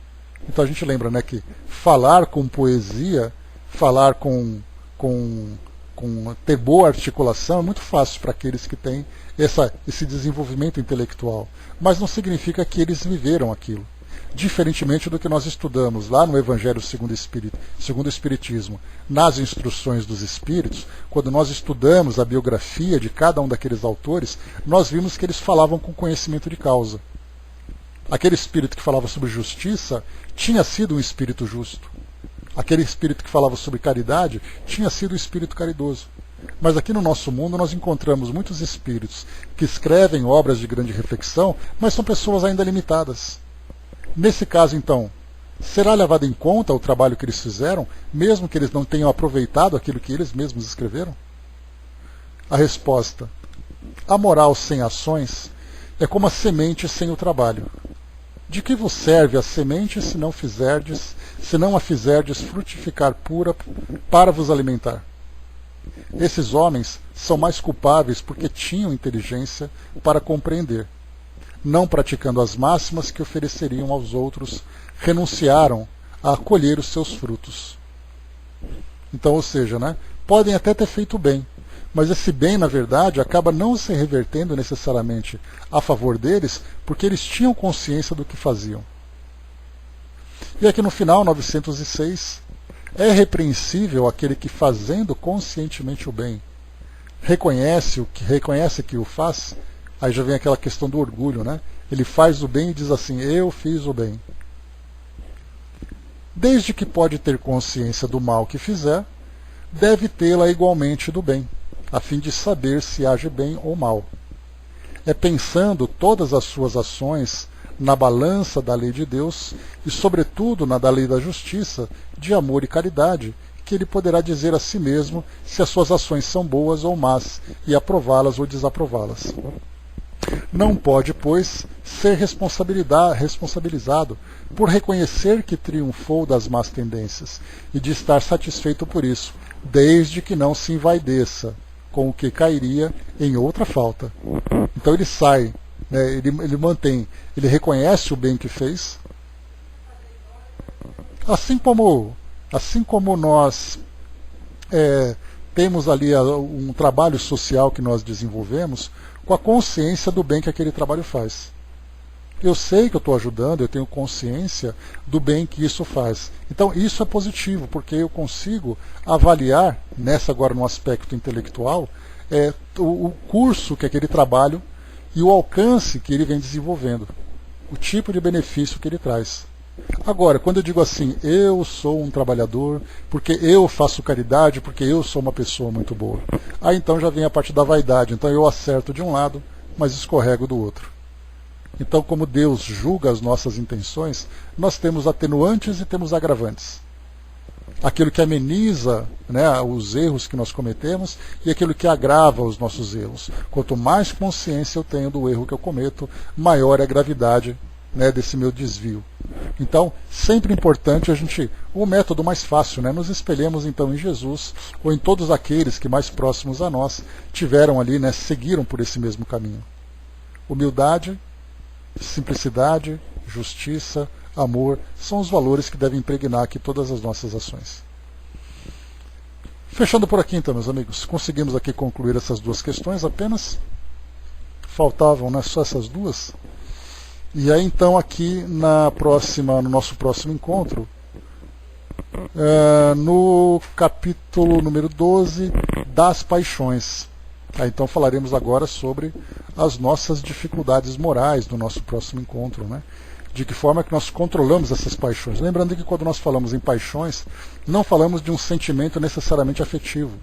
Então a gente lembra que falar com poesia, falar ter boa articulação é muito fácil para aqueles que têm esse desenvolvimento intelectual, mas não significa que eles viveram aquilo. Diferentemente do que nós estudamos lá no Evangelho segundo o Espiritismo, nas instruções dos Espíritos, quando nós estudamos a biografia de cada um daqueles autores, nós vimos que eles falavam com conhecimento de causa. Aquele espírito que falava sobre justiça tinha sido um espírito justo. Aquele espírito que falava sobre caridade tinha sido um espírito caridoso. Mas aqui no nosso mundo nós encontramos muitos espíritos que escrevem obras de grande reflexão, mas são pessoas ainda limitadas. Nesse caso, então, será levado em conta o trabalho que eles fizeram, mesmo que eles não tenham aproveitado aquilo que eles mesmos escreveram? A resposta: a moral sem ações é como a semente sem o trabalho. De que vos serve a semente se não a fizerdes frutificar pura para vos alimentar? Esses homens são mais culpáveis porque tinham inteligência para compreender. Não praticando as máximas que ofereceriam aos outros, renunciaram a colher os seus frutos. Então, ou seja, podem até ter feito bem, mas esse bem, na verdade, acaba não se revertendo necessariamente a favor deles, porque eles tinham consciência do que faziam. E aqui no final, 906, é repreensível aquele que, fazendo conscientemente o bem, reconhece que o faz. Aí já vem aquela questão do orgulho, Ele faz o bem e diz assim, eu fiz o bem. Desde que pode ter consciência do mal que fizer, deve tê-la igualmente do bem, a fim de saber se age bem ou mal. É pensando todas as suas ações na balança da lei de Deus e, sobretudo, na da lei da justiça, de amor e caridade, que ele poderá dizer a si mesmo se as suas ações são boas ou más, e aprová-las ou desaprová-las. Não pode, pois, ser responsabilizado por reconhecer que triunfou das más tendências e de estar satisfeito por isso, desde que não se envaideça com o que cairia em outra falta. Então ele sai, né, ele mantém, ele reconhece o bem que fez, assim como nós temos ali um trabalho social que nós desenvolvemos com a consciência do bem que aquele trabalho faz. Eu sei que eu estou ajudando, eu tenho consciência do bem que isso faz. Então isso é positivo, porque eu consigo avaliar, agora no aspecto intelectual, o curso que aquele trabalho e o alcance que ele vem desenvolvendo, o tipo de benefício que ele traz. Agora, quando eu digo assim, eu sou um trabalhador, porque eu faço caridade, porque eu sou uma pessoa muito boa, aí então já vem a parte da vaidade, então eu acerto de um lado, mas escorrego do outro. Então, como Deus julga as nossas intenções, nós temos atenuantes e temos agravantes. Aquilo que ameniza, né, os erros que nós cometemos e aquilo que agrava os nossos erros. Quanto mais consciência eu tenho do erro que eu cometo, maior é a gravidade, né, desse meu desvio. Então, sempre importante o método mais fácil, né, nos espelhemos então em Jesus ou em todos aqueles que mais próximos a nós tiveram ali, né, seguiram por esse mesmo caminho. Humildade, simplicidade, justiça, amor, são os valores que devem impregnar aqui todas as nossas ações. Fechando por aqui então, meus amigos, conseguimos aqui concluir essas duas questões apenas. Faltavam, né, só essas duas. E aí então aqui no nosso próximo encontro, no capítulo número 12 das paixões. Então falaremos agora sobre as nossas dificuldades morais no nosso próximo encontro, né? De que forma que nós controlamos essas paixões. Lembrando que quando nós falamos em paixões, não falamos de um sentimento necessariamente afetivo.